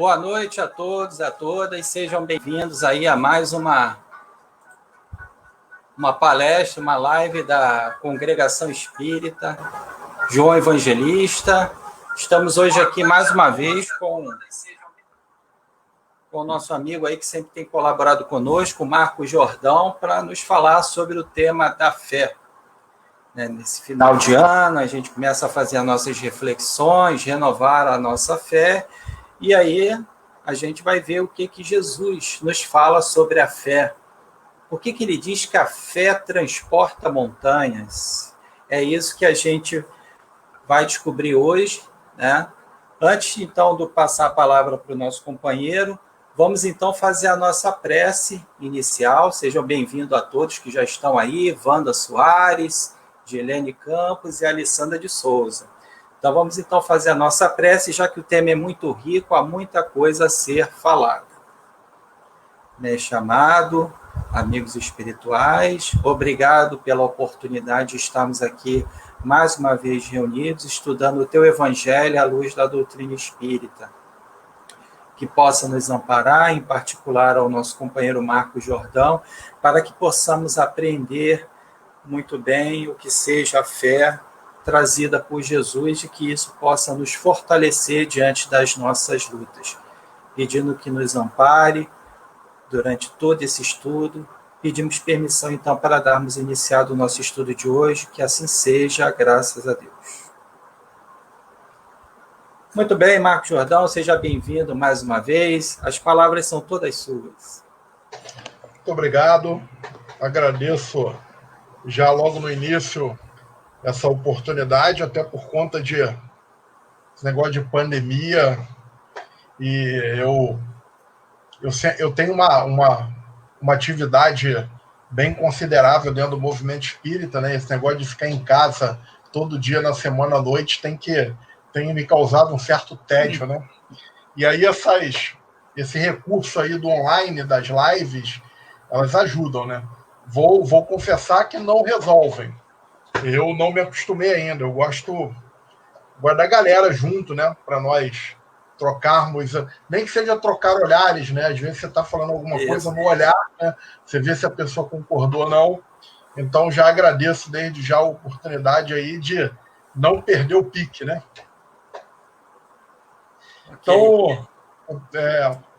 Boa noite a todos, a todas, sejam bem-vindos aí a mais uma palestra, uma live da Congregação Espírita João Evangelista. Estamos hoje aqui mais uma vez com o nosso amigo aí que sempre tem colaborado conosco, Marcos Jordão, para nos falar sobre o tema da fé. Nesse final de ano, a gente começa a fazer as nossas reflexões, renovar a nossa fé, e aí a gente vai ver o que Jesus nos fala sobre a fé. Por que ele diz que a fé transporta montanhas? É isso que a gente vai descobrir hoje, né? Antes, então, de passar a palavra para o nosso companheiro, vamos, então, fazer a nossa prece inicial. Sejam bem-vindos a todos que já estão aí, Wanda Soares, Gilene Campos e Alessandra de Souza. Então, vamos, então, fazer a nossa prece, já que o tema é muito rico, há muita coisa a ser falada. Mestre amado, amigos espirituais, obrigado pela oportunidade de estarmos aqui mais uma vez reunidos, estudando o teu Evangelho à luz da doutrina espírita. Que possa nos amparar, em particular ao nosso companheiro Marcos Jordão, para que possamos aprender muito bem o que seja a fé trazida por Jesus e que isso possa nos fortalecer diante das nossas lutas. Pedindo que nos ampare durante todo esse estudo, pedimos permissão então para darmos iniciado o nosso estudo de hoje, que assim seja, graças a Deus. Muito bem, Marcos Jordão, seja bem-vindo mais uma vez, as palavras são todas suas. Muito obrigado, agradeço já logo no início essa oportunidade, até por conta de esse negócio de pandemia, e eu tenho uma atividade bem considerável dentro do movimento espírita, né? Esse negócio de ficar em casa todo dia na semana à noite tem me causado um certo tédio, né? E aí esse recurso aí do online, das lives, elas ajudam, né? Vou confessar que não resolvem. Eu não me acostumei ainda. Eu gosto da galera junto, né? Para nós trocarmos, nem que seja trocar olhares, né? Às vezes você está falando alguma coisa no olhar, né? Você vê se a pessoa concordou ou não. Então já agradeço desde já a oportunidade aí de não perder o pique, né? Okay. Então,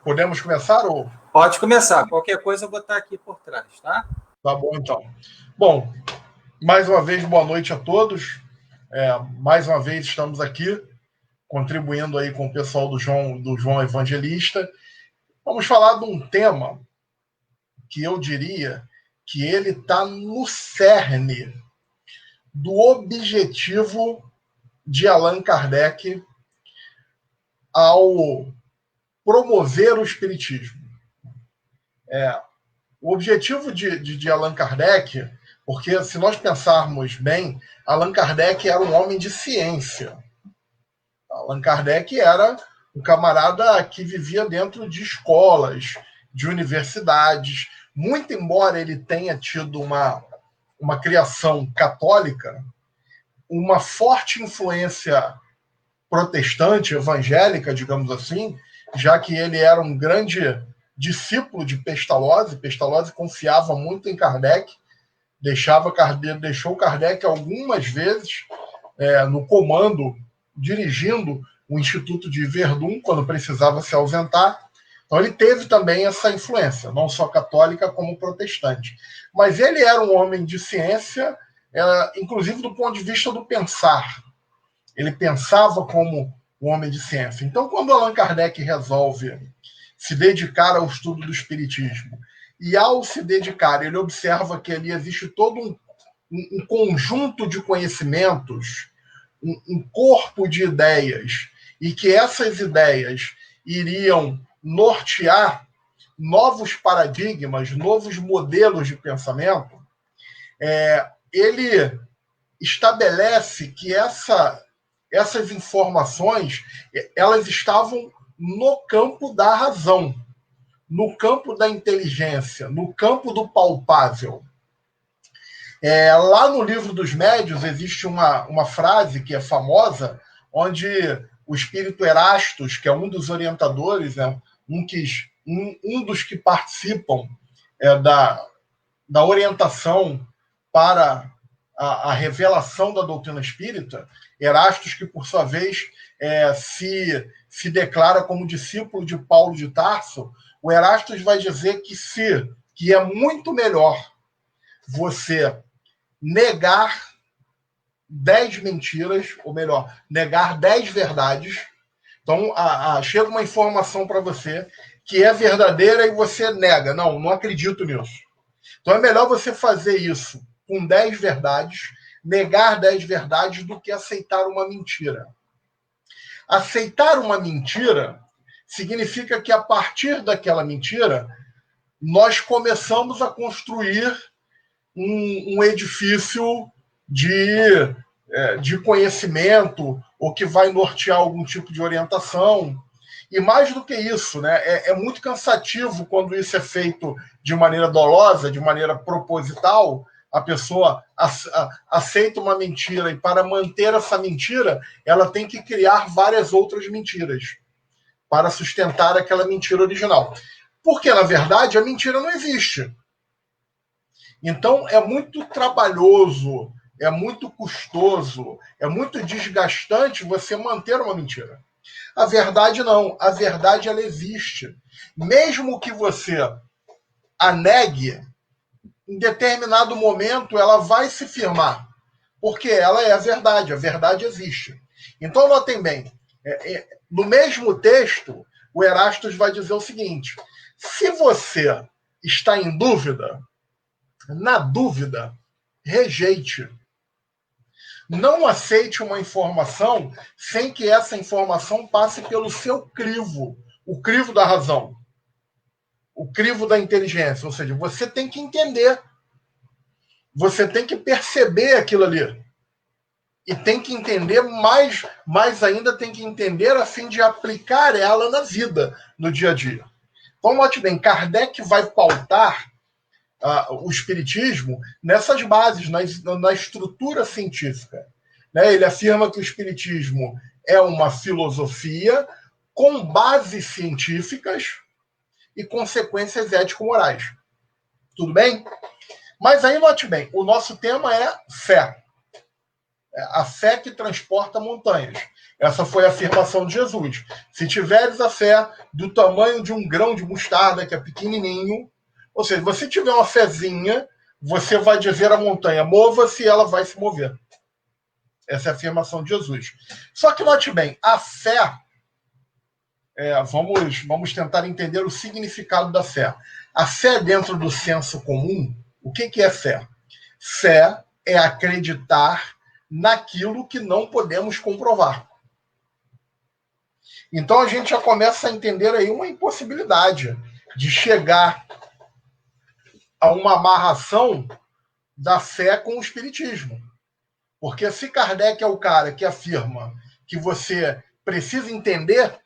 podemos começar? Ou... Pode começar. Qualquer coisa eu vou estar aqui por trás, tá? Tá bom, então. Bom, mais uma vez, boa noite a todos. Mais uma vez estamos aqui contribuindo aí com o pessoal do João Evangelista. Vamos falar de um tema que eu diria que ele está no cerne do objetivo de Allan Kardec ao promover o espiritismo. O objetivo de Allan Kardec, porque se nós pensarmos bem, Allan Kardec era um homem de ciência. Allan Kardec era um camarada que vivia dentro de escolas, de universidades. Muito embora ele tenha tido uma criação católica, uma forte influência protestante, evangélica, digamos assim, já que ele era um grande discípulo de Pestalozzi. Pestalozzi confiava muito em Kardec, deixou Kardec algumas vezes no comando, dirigindo o Instituto de Verdun, quando precisava se ausentar. Então ele teve também essa influência, não só católica como protestante. Mas ele era um homem de ciência, inclusive do ponto de vista do pensar. Ele pensava como um homem de ciência. Então, quando Allan Kardec resolve se dedicar ao estudo do espiritismo, e ao se dedicar, ele observa que ali existe todo um conjunto de conhecimentos, um corpo de ideias, e que essas ideias iriam nortear novos paradigmas, novos modelos de pensamento, ele estabelece que essas informações elas estavam no campo da razão, no campo da inteligência, no campo do palpável. Lá no Livro dos Médiuns existe uma frase que é famosa, onde o espírito Erastus, que é um dos orientadores, né, um dos que participam da orientação para a revelação da doutrina espírita, Erastus, que por sua vez se declara como discípulo de Paulo de Tarso, o Erastus vai dizer que é muito melhor você negar 10 mentiras, ou melhor, negar 10 verdades. Então, chega uma informação para você que é verdadeira e você nega. Não acredito nisso. Então, é melhor você fazer isso com 10 verdades, negar 10 verdades, do que aceitar uma mentira. Aceitar uma mentira significa que, a partir daquela mentira, nós começamos a construir um edifício de conhecimento, ou que vai nortear algum tipo de orientação. E mais do que isso, né, é muito cansativo quando isso é feito de maneira dolosa, de maneira proposital. A pessoa aceita uma mentira e, para manter essa mentira, ela tem que criar várias outras mentiras para sustentar aquela mentira original. Porque, na verdade, a mentira não existe. Então, é muito trabalhoso, é muito custoso, é muito desgastante você manter uma mentira. A verdade não. A verdade, ela existe. Mesmo que você a negue, em determinado momento ela vai se firmar, porque ela é a verdade existe. Então, notem bem, no mesmo texto, o Erastus vai dizer o seguinte: se você está em dúvida, na dúvida, rejeite. Não aceite uma informação sem que essa informação passe pelo seu crivo, o crivo da razão, o crivo da inteligência. Ou seja, você tem que entender, você tem que perceber aquilo ali. E tem que entender mais ainda, tem que entender a fim de aplicar ela na vida, no dia a dia. Então, note bem, Kardec vai pautar o espiritismo nessas bases, na estrutura científica. Né? Ele afirma que o espiritismo é uma filosofia com bases científicas e consequências ético-morais. Tudo bem? Mas aí, note bem, o nosso tema é fé. A fé que transporta montanhas. Essa foi a afirmação de Jesus. Se tiveres a fé do tamanho de um grão de mostarda, que é pequenininho, ou seja, você tiver uma fezinha, você vai dizer à montanha, mova-se, e ela vai se mover. Essa é a afirmação de Jesus. Só que, note bem, a fé, vamos tentar entender o significado da fé. A fé, dentro do senso comum, o que é fé? Fé é acreditar naquilo que não podemos comprovar. Então, a gente já começa a entender aí uma impossibilidade de chegar a uma amarração da fé com o espiritismo. Porque se Kardec é o cara que afirma que você precisa entender,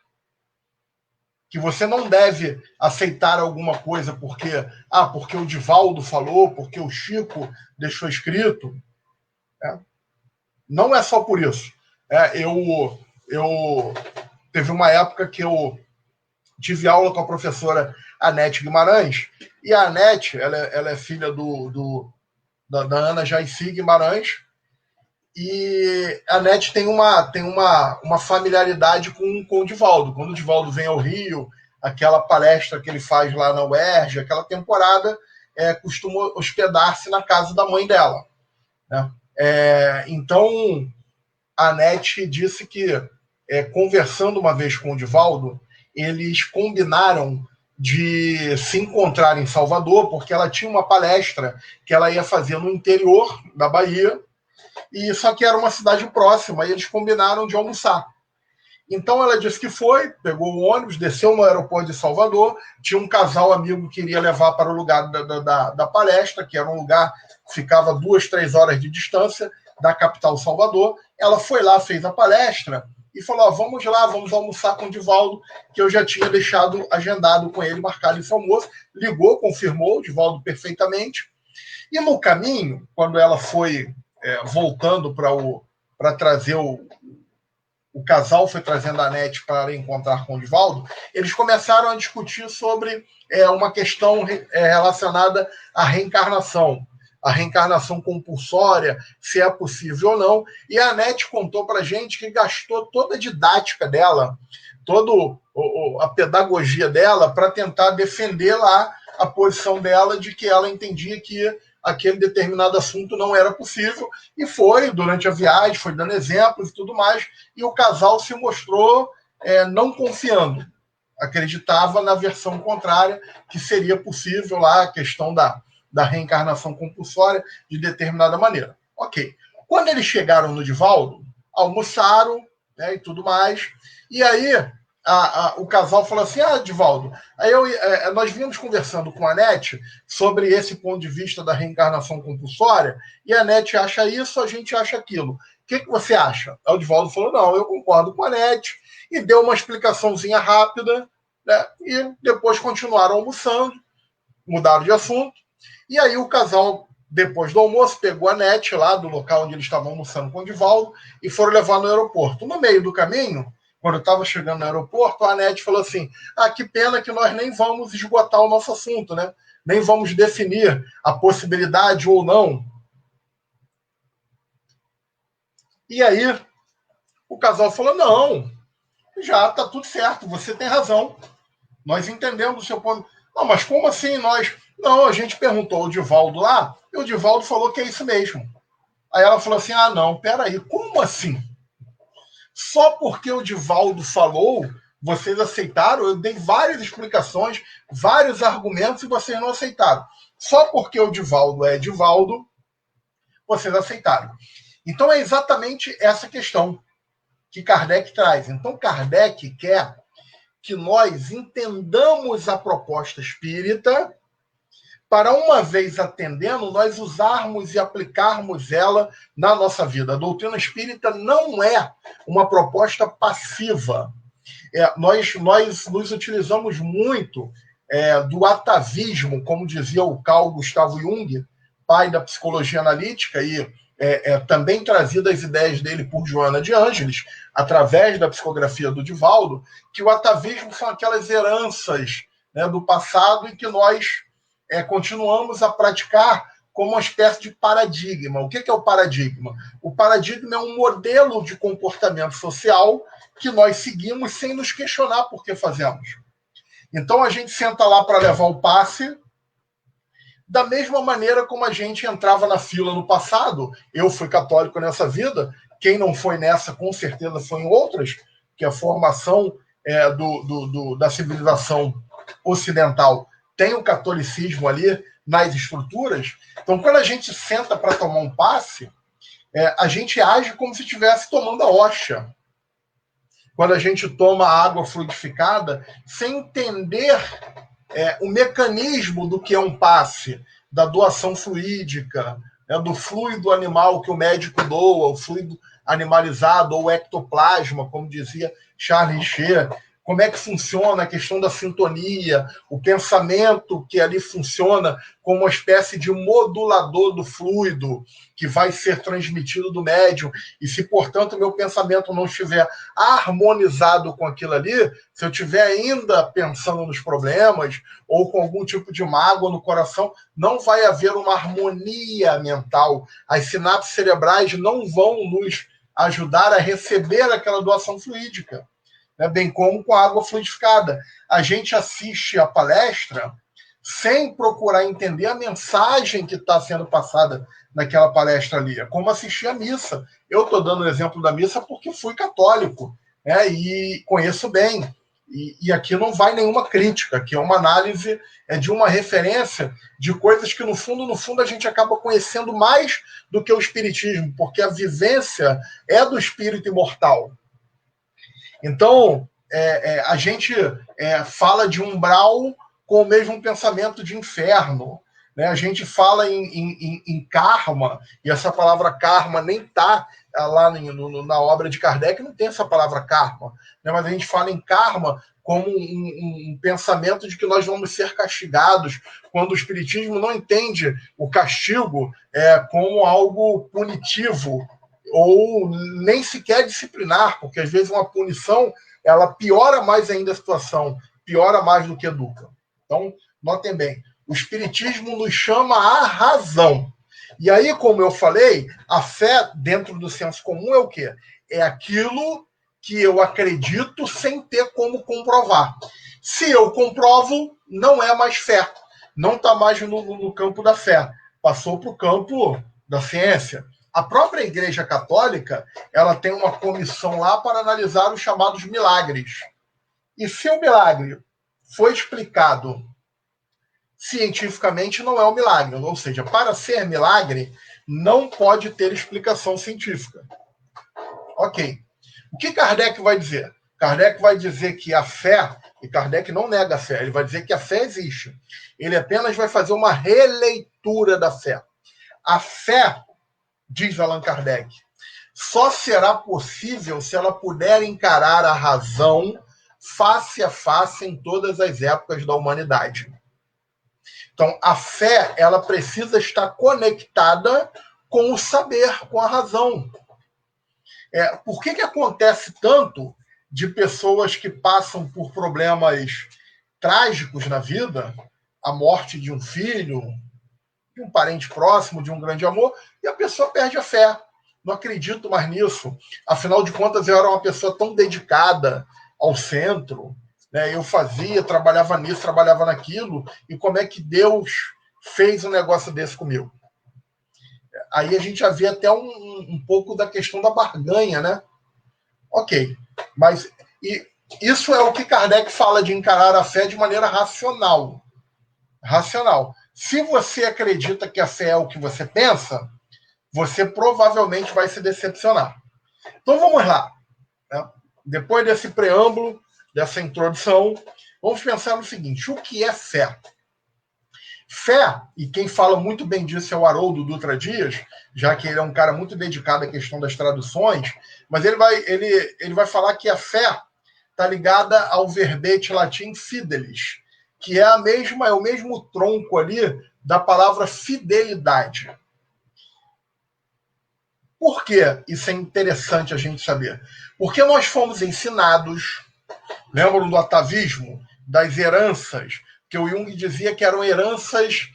que você não deve aceitar alguma coisa porque o Divaldo falou, porque o Chico deixou escrito, não é só por isso. Eu teve uma época que eu tive aula com a professora Anete Guimarães, e a Anete, ela é filha da Ana Jaici Guimarães, e a Anete tem uma familiaridade com o Divaldo. Quando o Divaldo vem ao Rio, aquela palestra que ele faz lá na UERJ, aquela temporada, costuma hospedar-se na casa da mãe dela. Né? Então, a Anete disse que, conversando uma vez com o Divaldo, eles combinaram de se encontrar em Salvador, porque ela tinha uma palestra que ela ia fazer no interior da Bahia, e só que era uma cidade próxima, e eles combinaram de almoçar. Então ela disse que foi, pegou o ônibus, desceu no aeroporto de Salvador, tinha um casal amigo que iria levar para o lugar da palestra, que era um lugar que ficava 2-3 horas de distância da capital Salvador. Ela foi lá, fez a palestra, e falou, vamos lá, vamos almoçar com o Divaldo, que eu já tinha deixado agendado com ele, marcado esse almoço. Ligou, confirmou, o Divaldo perfeitamente. E no caminho, quando ela foi voltando para trazer o o casal foi trazendo a Anete para encontrar com o Divaldo, eles começaram a discutir sobre uma questão relacionada à reencarnação. A reencarnação compulsória, se é possível ou não. E a Anete contou para a gente que gastou toda a didática dela, toda a pedagogia dela para tentar defender lá a posição dela de que ela entendia que aquele determinado assunto não era possível, e foi, durante a viagem, foi dando exemplos e tudo mais, e o casal se mostrou não confiando, acreditava na versão contrária, que seria possível lá a questão da reencarnação compulsória de determinada maneira. Ok. Quando eles chegaram no Divaldo, almoçaram, né, e tudo mais, e aí o casal falou assim, Divaldo, aí nós vínhamos conversando com a Anete sobre esse ponto de vista da reencarnação compulsória, e a Anete acha isso, a gente acha aquilo. O que você acha? Aí o Divaldo falou, não, eu concordo com a Anete, e deu uma explicaçãozinha rápida, né, e depois continuaram almoçando, mudaram de assunto, e aí o casal, depois do almoço, pegou a Anete lá do local onde eles estavam almoçando com o Divaldo e foram levar no aeroporto. No meio do caminho, quando eu estava chegando no aeroporto, a Anete falou assim, que pena que nós nem vamos esgotar o nosso assunto, né? Nem vamos definir a possibilidade ou não. E aí, o casal falou, não, já está tudo certo, você tem razão. Nós entendemos o seu ponto. Não, mas como assim nós... Não, a gente perguntou ao Divaldo lá, e o Divaldo falou que é isso mesmo. Aí ela falou assim, não, peraí, como assim? Só porque o Divaldo falou, vocês aceitaram? Eu dei várias explicações, vários argumentos e vocês não aceitaram. Só porque o Divaldo é Divaldo, vocês aceitaram. Então é exatamente essa questão que Kardec traz. Então Kardec quer que nós entendamos a proposta espírita para, uma vez atendendo, nós usarmos e aplicarmos ela na nossa vida. A doutrina espírita não é uma proposta passiva. Nós nos utilizamos muito do atavismo, como dizia o Carl Gustav Jung, pai da psicologia analítica, e também trazido as ideias dele por Joana de Ângeles, através da psicografia do Divaldo, que o atavismo são aquelas heranças, né, do passado e que nós continuamos a praticar como uma espécie de paradigma. O que é o paradigma? O paradigma é um modelo de comportamento social que nós seguimos sem nos questionar por que fazemos. Então a gente senta lá para levar o passe, da mesma maneira como a gente entrava na fila no passado. Eu fui católico nessa vida, quem não foi nessa com certeza foi em outras, que a formação da civilização ocidental tem o catolicismo ali nas estruturas. Então, quando a gente senta para tomar um passe, a gente age como se estivesse tomando a hóstia. Quando a gente toma água fluidificada, sem entender o mecanismo do que é um passe, da doação fluídica, do fluido animal que o médico doa, o fluido animalizado ou ectoplasma, como dizia Charles Richer. Como é que funciona a questão da sintonia, o pensamento que ali funciona como uma espécie de modulador do fluido que vai ser transmitido do médium. E se, portanto, meu pensamento não estiver harmonizado com aquilo ali, se eu estiver ainda pensando nos problemas ou com algum tipo de mágoa no coração, não vai haver uma harmonia mental. As sinapses cerebrais não vão nos ajudar a receber aquela doação fluídica. Bem como com a água fluidificada. A gente assiste a palestra sem procurar entender a mensagem que está sendo passada naquela palestra ali. É como assistir a missa. Eu estou dando o exemplo da missa porque fui católico, e conheço bem. E aqui não vai nenhuma crítica, aqui é uma análise de uma referência de coisas que, no fundo, a gente acaba conhecendo mais do que o espiritismo, porque a vivência é do espírito imortal. Então, a gente fala de umbral com o mesmo pensamento de inferno. Né? A gente fala em karma, e essa palavra karma nem está lá na obra de Kardec, não tem essa palavra karma. Né? Mas a gente fala em karma como um pensamento de que nós vamos ser castigados, quando o espiritismo não entende o castigo como algo punitivo, ou nem sequer disciplinar, porque às vezes uma punição ela piora mais ainda a situação, piora mais do que educa. Então, notem bem, o Espiritismo nos chama à razão. E aí, como eu falei, a fé dentro do senso comum é o quê? É aquilo que eu acredito sem ter como comprovar. Se eu comprovo, não é mais fé. Não está mais no campo da fé. Passou para o campo da ciência. A própria Igreja Católica, ela tem uma comissão lá para analisar os chamados milagres. E se o milagre foi explicado cientificamente, não é um milagre. Ou seja, para ser milagre, não pode ter explicação científica. Ok. O que Kardec vai dizer? Kardec vai dizer que a fé, e Kardec não nega a fé, ele vai dizer que a fé existe. Ele apenas vai fazer uma releitura da fé. A fé, diz Allan Kardec, só será possível se ela puder encarar a razão face a face em todas as épocas da humanidade. Então, a fé, ela precisa estar conectada com o saber, com a razão. Por que acontece tanto de pessoas que passam por problemas trágicos na vida, a morte de um filho, de um parente próximo, de um grande amor, e a pessoa perde a fé? Não acredito mais nisso. Afinal de contas, eu era uma pessoa tão dedicada ao centro, né? Eu fazia, trabalhava nisso, trabalhava naquilo, e como é que Deus fez um negócio desse comigo? Aí a gente já vê até um pouco da questão da barganha, né? Ok, mas isso é o que Kardec fala de encarar a fé de maneira racional. Racional. Se você acredita que a fé é o que você pensa, você provavelmente vai se decepcionar. Então vamos lá. Né? Depois desse preâmbulo, dessa introdução, vamos pensar no seguinte: o que é fé? Fé, e quem fala muito bem disso é o Haroldo Dutra Dias, já que ele é um cara muito dedicado à questão das traduções, mas ele vai falar que a fé está ligada ao verbete latim fidelis, que é o mesmo tronco ali da palavra fidelidade. Por que isso é interessante a gente saber? Porque nós fomos ensinados, lembram do atavismo, das heranças, que o Jung dizia que eram heranças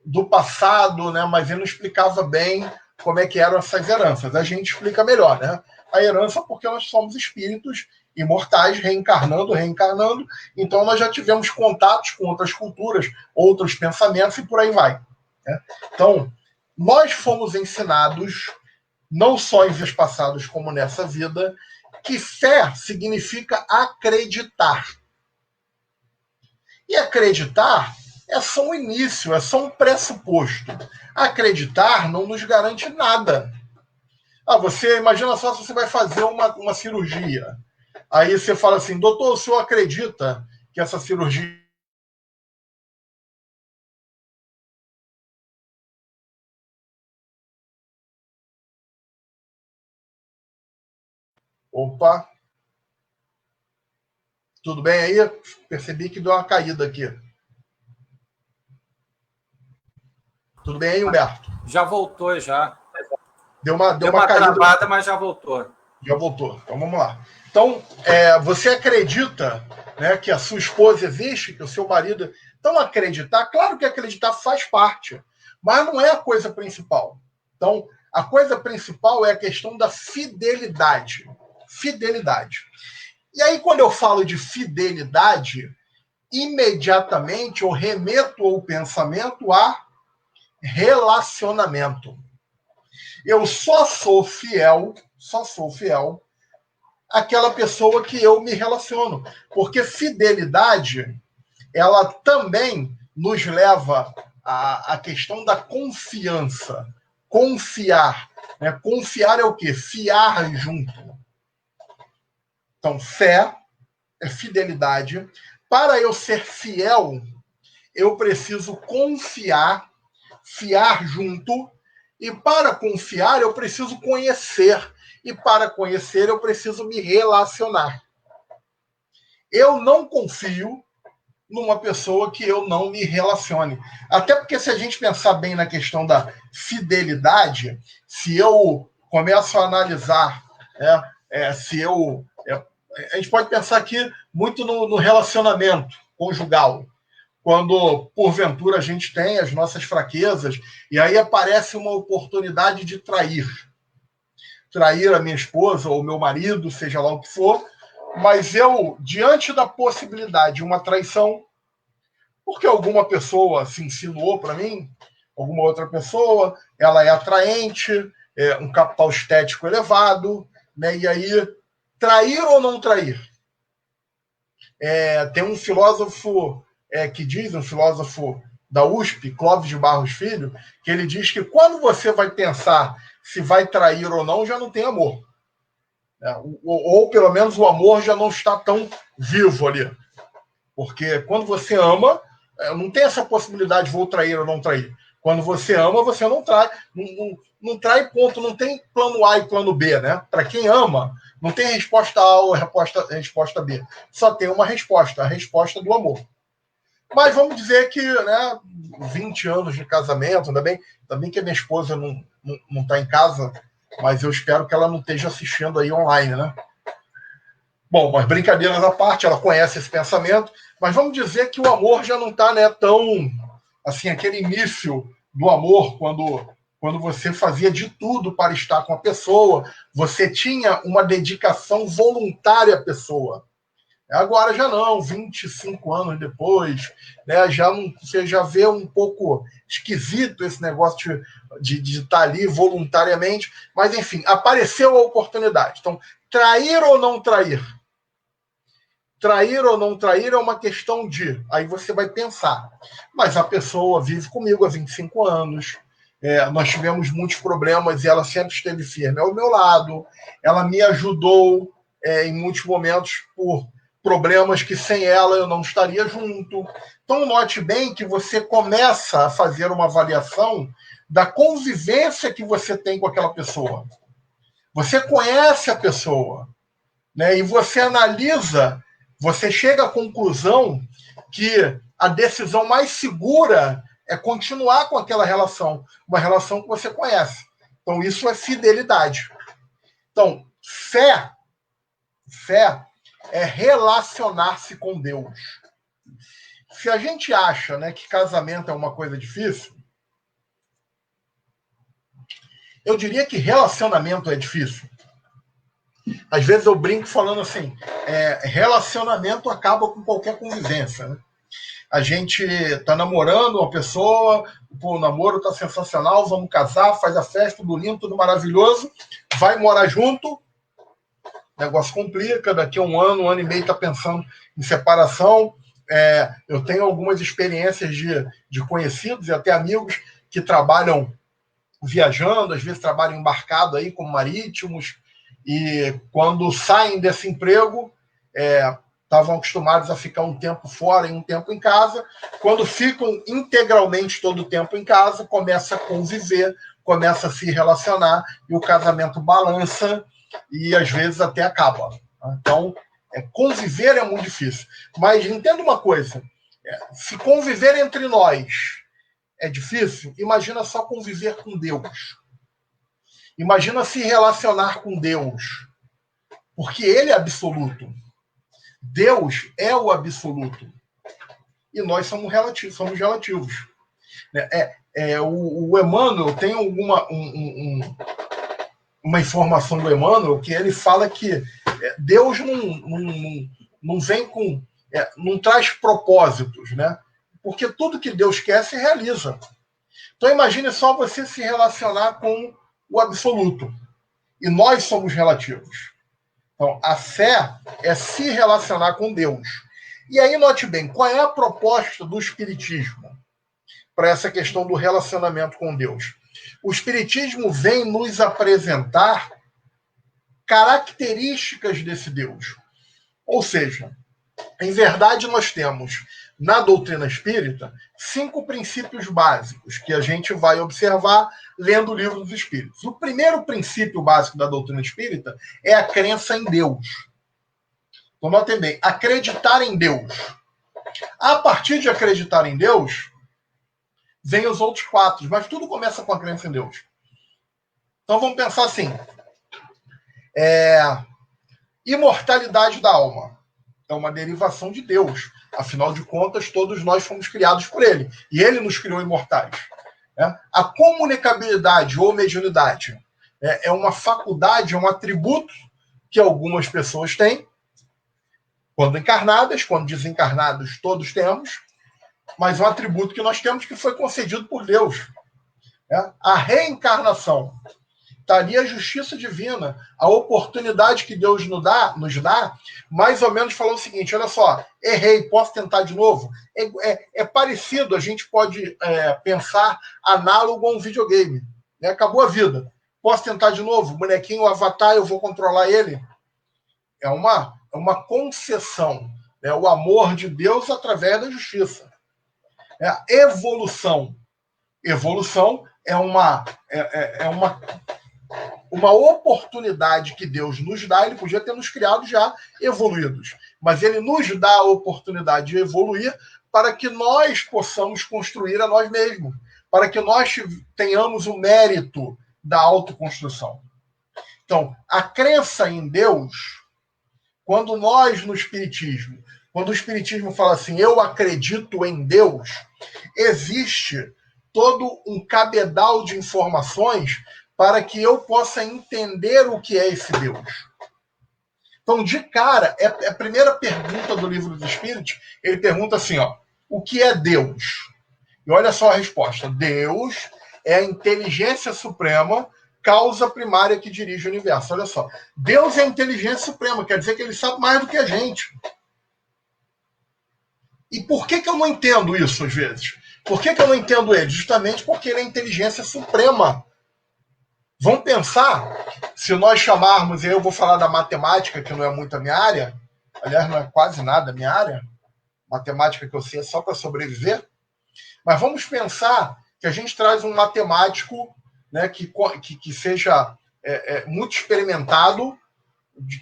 do passado, né? Mas ele não explicava bem como é que eram essas heranças. A gente explica melhor, né? A herança porque nós somos espíritos imortais, reencarnando, então nós já tivemos contatos com outras culturas, outros pensamentos e por aí vai. Né? Então, nós fomos ensinados, não só em vidas passadas como nessa vida, que fé significa acreditar. E acreditar é só um início, é só um pressuposto. Acreditar não nos garante nada. Você imagina só se você vai fazer uma cirurgia. Aí você fala assim: doutor, o senhor acredita que essa cirurgia... Opa! Tudo bem aí? Percebi que deu uma caída aqui. Tudo bem aí, Humberto? Já voltou, já. Deu uma caída. Travada, mas já voltou. Já voltou. Então vamos lá. Então, você acredita, né, que a sua esposa existe, que o seu marido... Então, acreditar, claro que acreditar faz parte, mas não é a coisa principal. Então, a coisa principal é a questão da fidelidade. Fidelidade. E aí, quando eu falo de fidelidade, imediatamente eu remeto o pensamento a relacionamento. Eu só sou fiel àquela pessoa que eu me relaciono. Porque fidelidade, ela também nos leva à questão da confiança. Confiar. Né? Confiar é o quê? Fiar junto. Então, fé é fidelidade. Para eu ser fiel, eu preciso confiar, fiar junto, e para confiar, eu preciso conhecer. E para conhecer, eu preciso me relacionar. Eu não confio numa pessoa que eu não me relacione. Até porque se a gente pensar bem na questão da fidelidade, se eu começo a analisar, se eu... a gente pode pensar aqui muito no relacionamento conjugal, quando, porventura, a gente tem as nossas fraquezas, e aí aparece uma oportunidade de trair. Trair a minha esposa ou meu marido, seja lá o que for, mas eu, diante da possibilidade de uma traição, porque alguma pessoa se insinuou para mim, alguma outra pessoa, ela é atraente, um capital estético elevado, né? E aí, trair ou não trair? Tem um filósofo que diz, um filósofo da USP, Clóvis de Barros Filho, que ele diz que quando você vai pensar se vai trair ou não, já não tem amor. Ou pelo menos o amor já não está tão vivo ali. Porque quando você ama, não tem essa possibilidade de vou trair ou não trair. Quando você ama, você não trai. Não trai, ponto. Não tem plano A e plano B, né? Para quem ama, não tem resposta A ou resposta B. Só tem uma resposta, a resposta do amor. Mas vamos dizer que, né, 20 anos de casamento, ainda bem que a minha esposa não está em casa, mas eu espero que ela não esteja assistindo aí online, né? Bom, mas brincadeiras à parte, ela conhece esse pensamento, mas vamos dizer que o amor já não está, né, tão assim, aquele início do amor, quando você fazia de tudo para estar com a pessoa, você tinha uma dedicação voluntária à pessoa. Agora já não, 25 anos depois, né, você já vê um pouco esquisito esse negócio de estar ali voluntariamente, mas enfim, apareceu a oportunidade. Então, trair ou não trair? Trair ou não trair é uma questão de... Aí você vai pensar, mas a pessoa vive comigo há 25 anos, nós tivemos muitos problemas e ela sempre esteve firme ao meu lado, ela me ajudou em muitos momentos por problemas que sem ela eu não estaria junto. Então, note bem que você começa a fazer uma avaliação da convivência que você tem com aquela pessoa. Você conhece a pessoa, né? E você analisa, você chega à conclusão que a decisão mais segura é continuar com aquela relação, uma relação que você conhece. Então, isso é fidelidade. Então, fé é relacionar-se com Deus. Se a gente acha, né, que casamento é uma coisa difícil, eu diria que relacionamento é difícil. Às vezes eu brinco falando assim, relacionamento acaba com qualquer convivência, né? A gente tá namorando uma pessoa, o namoro tá sensacional, vamos casar, faz a festa, tudo lindo, tudo maravilhoso, vai morar junto, o negócio complica, daqui a um ano e meio tá pensando em separação. Eu tenho algumas experiências de conhecidos e até amigos que trabalham viajando, às vezes trabalham embarcado aí como marítimos, e quando saem desse emprego, estavam acostumados a ficar um tempo fora e um tempo em casa. Quando ficam integralmente todo o tempo em casa, começa a conviver, começa a se relacionar, e o casamento balança e às vezes até acaba. Então, conviver é muito difícil. Mas entenda uma coisa, se conviver entre nós é difícil, imagina só conviver com Deus. Imagina se relacionar com Deus, porque Ele é absoluto. Deus é o absoluto. E nós somos relativos. O Emmanuel tem uma informação do Emmanuel que ele fala que Deus não vem com... não traz propósitos, né? Porque tudo que Deus quer se realiza. Então imagine só você se relacionar com o absoluto. E nós somos relativos. Então, a fé é se relacionar com Deus. E aí, note bem, qual é a proposta do Espiritismo para essa questão do relacionamento com Deus? O Espiritismo vem nos apresentar características desse Deus. Ou seja, em verdade, nós temos, na doutrina espírita, 5 princípios básicos que a gente vai observar lendo o Livro dos Espíritos. O primeiro princípio básico da doutrina espírita é a crença em Deus. Então, notem bem, acreditar em Deus. A partir de acreditar em Deus, vem os outros 4, mas tudo começa com a crença em Deus. Então vamos pensar assim, imortalidade da alma é uma derivação de Deus. Afinal de contas, todos nós fomos criados por Ele. E Ele nos criou imortais. A comunicabilidade ou mediunidade é uma faculdade, é um atributo que algumas pessoas têm, quando encarnadas, quando desencarnadas, todos temos, mas um atributo que nós temos que foi concedido por Deus. A reencarnação estaria a justiça divina, a oportunidade que Deus nos dá, mais ou menos falando o seguinte, olha só, errei, posso tentar de novo? É parecido, a gente pode pensar análogo a um videogame. Acabou a vida. Posso tentar de novo? O bonequinho, o avatar, eu vou controlar ele? É uma concessão. O amor de Deus através da justiça. Evolução. Evolução é uma oportunidade que Deus nos dá. Ele podia ter nos criado já evoluídos, mas ele nos dá a oportunidade de evoluir para que nós possamos construir a nós mesmos, para que nós tenhamos o mérito da autoconstrução. Então, a crença em Deus, quando nós no Espiritismo, quando o Espiritismo fala assim, eu acredito em Deus, existe todo um cabedal de informações para que eu possa entender o que é esse Deus. Então, de cara, a primeira pergunta do Livro dos Espíritos, ele pergunta assim, o que é Deus? E olha só a resposta. Deus é a inteligência suprema, causa primária que dirige o universo. Olha só. Deus é a inteligência suprema, quer dizer que ele sabe mais do que a gente. E por que eu não entendo isso, às vezes? Por que eu não entendo ele? Justamente porque ele é a inteligência suprema. Vamos pensar, se nós chamarmos, e eu vou falar da matemática, que não é muito a minha área, aliás, não é quase nada a minha área, matemática que eu sei é só para sobreviver, mas vamos pensar que a gente traz um matemático, né, que seja muito experimentado,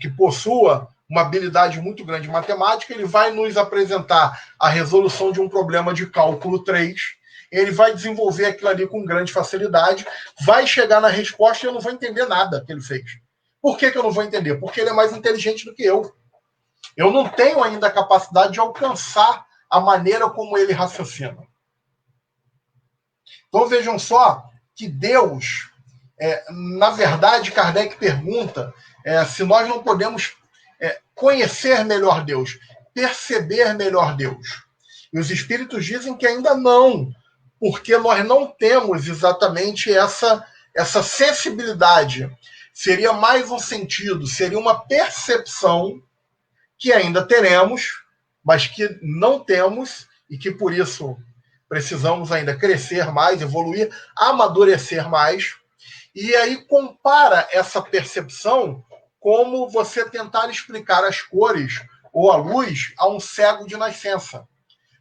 que possua uma habilidade muito grande em matemática, ele vai nos apresentar a resolução de um problema de cálculo 3, ele vai desenvolver aquilo ali com grande facilidade, vai chegar na resposta e eu não vou entender nada que ele fez. Por que eu não vou entender? Porque ele é mais inteligente do que eu. Eu não tenho ainda a capacidade de alcançar a maneira como ele raciocina. Então vejam só que Deus, na verdade, Kardec pergunta se nós não podemos conhecer melhor Deus, perceber melhor Deus. E os espíritos dizem que ainda não, porque nós não temos exatamente essa sensibilidade. Seria mais um sentido, seria uma percepção que ainda teremos, mas que não temos e que por isso precisamos ainda crescer mais, evoluir, amadurecer mais. E aí compara essa percepção como você tentar explicar as cores ou a luz a um cego de nascença.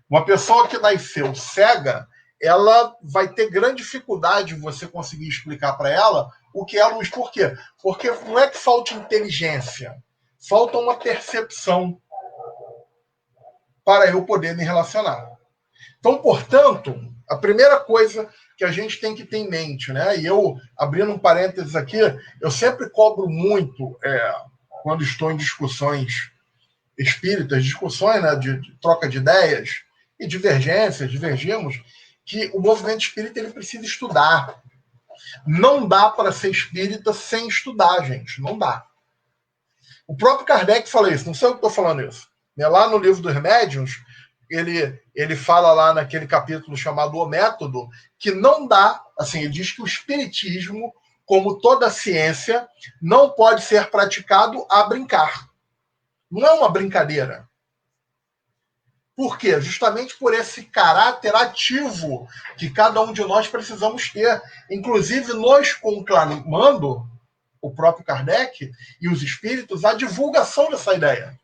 Uma pessoa que nasceu cega, ela vai ter grande dificuldade de você conseguir explicar para ela o que é a luz. Por quê? Porque não é que falta inteligência, falta uma percepção para eu poder me relacionar. Então, portanto, a primeira coisa que a gente tem que ter em mente, né? E eu, abrindo um parênteses aqui, eu sempre cobro muito, quando estou em discussões espíritas, discussões, né, de troca de ideias e divergências, divergimos, que o movimento espírita ele precisa estudar. Não dá para ser espírita sem estudar, gente. Não dá. O próprio Kardec fala isso, não sei o que estou falando isso. Lá no livro dos Médiuns, ele fala lá naquele capítulo chamado O Método, que não dá, assim, ele diz que o espiritismo, como toda ciência, não pode ser praticado a brincar. Não é uma brincadeira. Por quê? Justamente por esse caráter ativo que cada um de nós precisamos ter. Inclusive, nós conclamando, o próprio Kardec e os espíritos, a divulgação dessa ideia.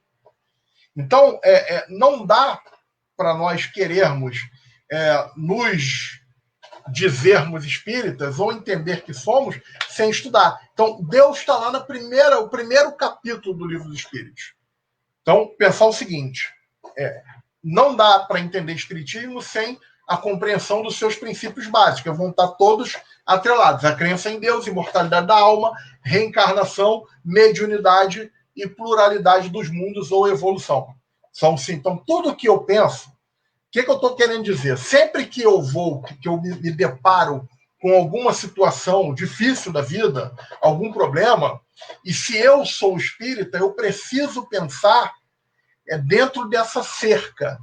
Então, não dá para nós querermos nos dizermos espíritas ou entender que somos sem estudar. Então, Deus está lá o primeiro capítulo do Livro dos Espíritos. Então, pensar o seguinte, não dá para entender espiritismo sem a compreensão dos seus princípios básicos, vão estar todos atrelados. A crença em Deus, imortalidade da alma, reencarnação, mediunidade e pluralidade dos mundos ou evolução. São sim. Então, tudo que eu penso, o que eu estou querendo dizer? Sempre que eu me deparo com alguma situação difícil da vida, algum problema, e se eu sou espírita, eu preciso pensar dentro dessa cerca.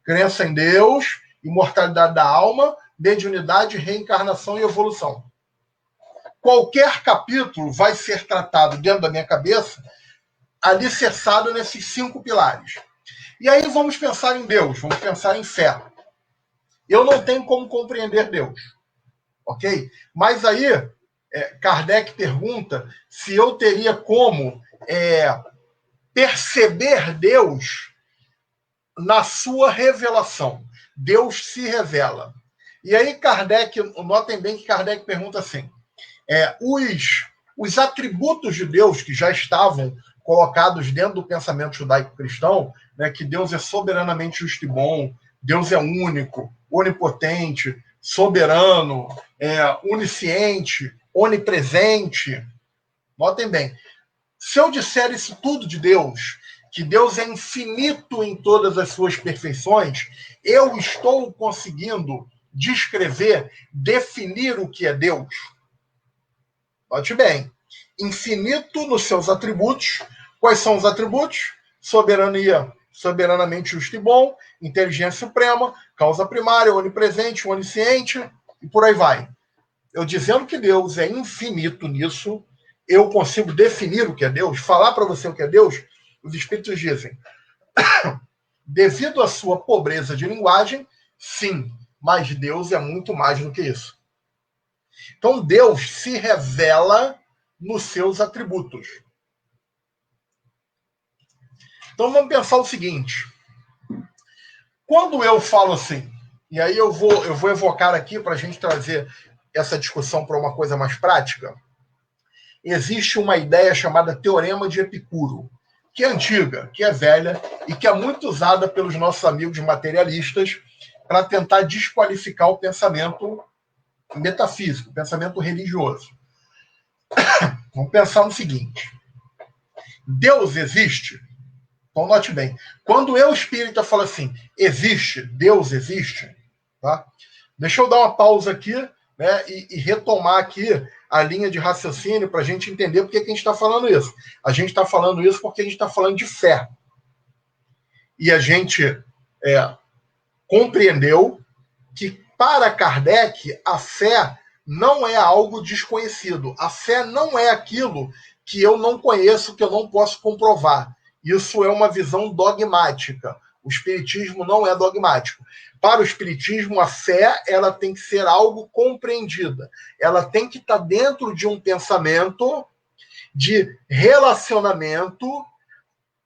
Crença em Deus, imortalidade da alma, mediunidade, reencarnação e evolução. Qualquer capítulo vai ser tratado dentro da minha cabeça, alicerçado nesses 5 pilares. E aí vamos pensar em Deus, vamos pensar em fé. Eu não tenho como compreender Deus, ok? Mas aí, Kardec pergunta se eu teria como perceber Deus na sua revelação. Deus se revela. E aí Kardec, notem bem que Kardec pergunta assim, os atributos de Deus que já estavam colocados dentro do pensamento judaico-cristão, né, que Deus é soberanamente justo e bom, Deus é único, onipotente, soberano, onisciente, onipresente. Notem bem, se eu disser isso tudo de Deus, que Deus é infinito em todas as suas perfeições, eu estou conseguindo descrever, definir o que é Deus. Note bem, infinito nos seus atributos. Quais são os atributos? Soberania, soberanamente justo e bom, inteligência suprema, causa primária, onipresente, onisciente, e por aí vai. Eu dizendo que Deus é infinito nisso, eu consigo definir o que é Deus, falar para você o que é Deus. Os espíritos dizem, devido à sua pobreza de linguagem, sim, mas Deus é muito mais do que isso. Então Deus se revela nos seus atributos. Então vamos pensar o seguinte, quando eu falo assim, e aí eu vou evocar aqui para a gente trazer essa discussão para uma coisa mais prática, existe uma ideia chamada Teorema de Epicuro, que é antiga, que é velha e que é muito usada pelos nossos amigos materialistas para tentar desqualificar o pensamento metafísico, o pensamento religioso. Vamos pensar no seguinte, Deus existe? Então note bem, quando eu espírita falo assim, existe, Deus existe, tá? Deixa eu dar uma pausa aqui, né, e retomar aqui a linha de raciocínio para a gente entender por que a gente está falando isso. A gente está falando isso porque a gente está falando de fé. E a gente compreendeu que, para Kardec, a fé não é algo desconhecido. A fé não é aquilo que eu não conheço, que eu não posso comprovar. Isso é uma visão dogmática. O espiritismo não é dogmático. Para o espiritismo, a fé ela tem que ser algo compreendida. Ela tem que estar dentro de um pensamento de relacionamento.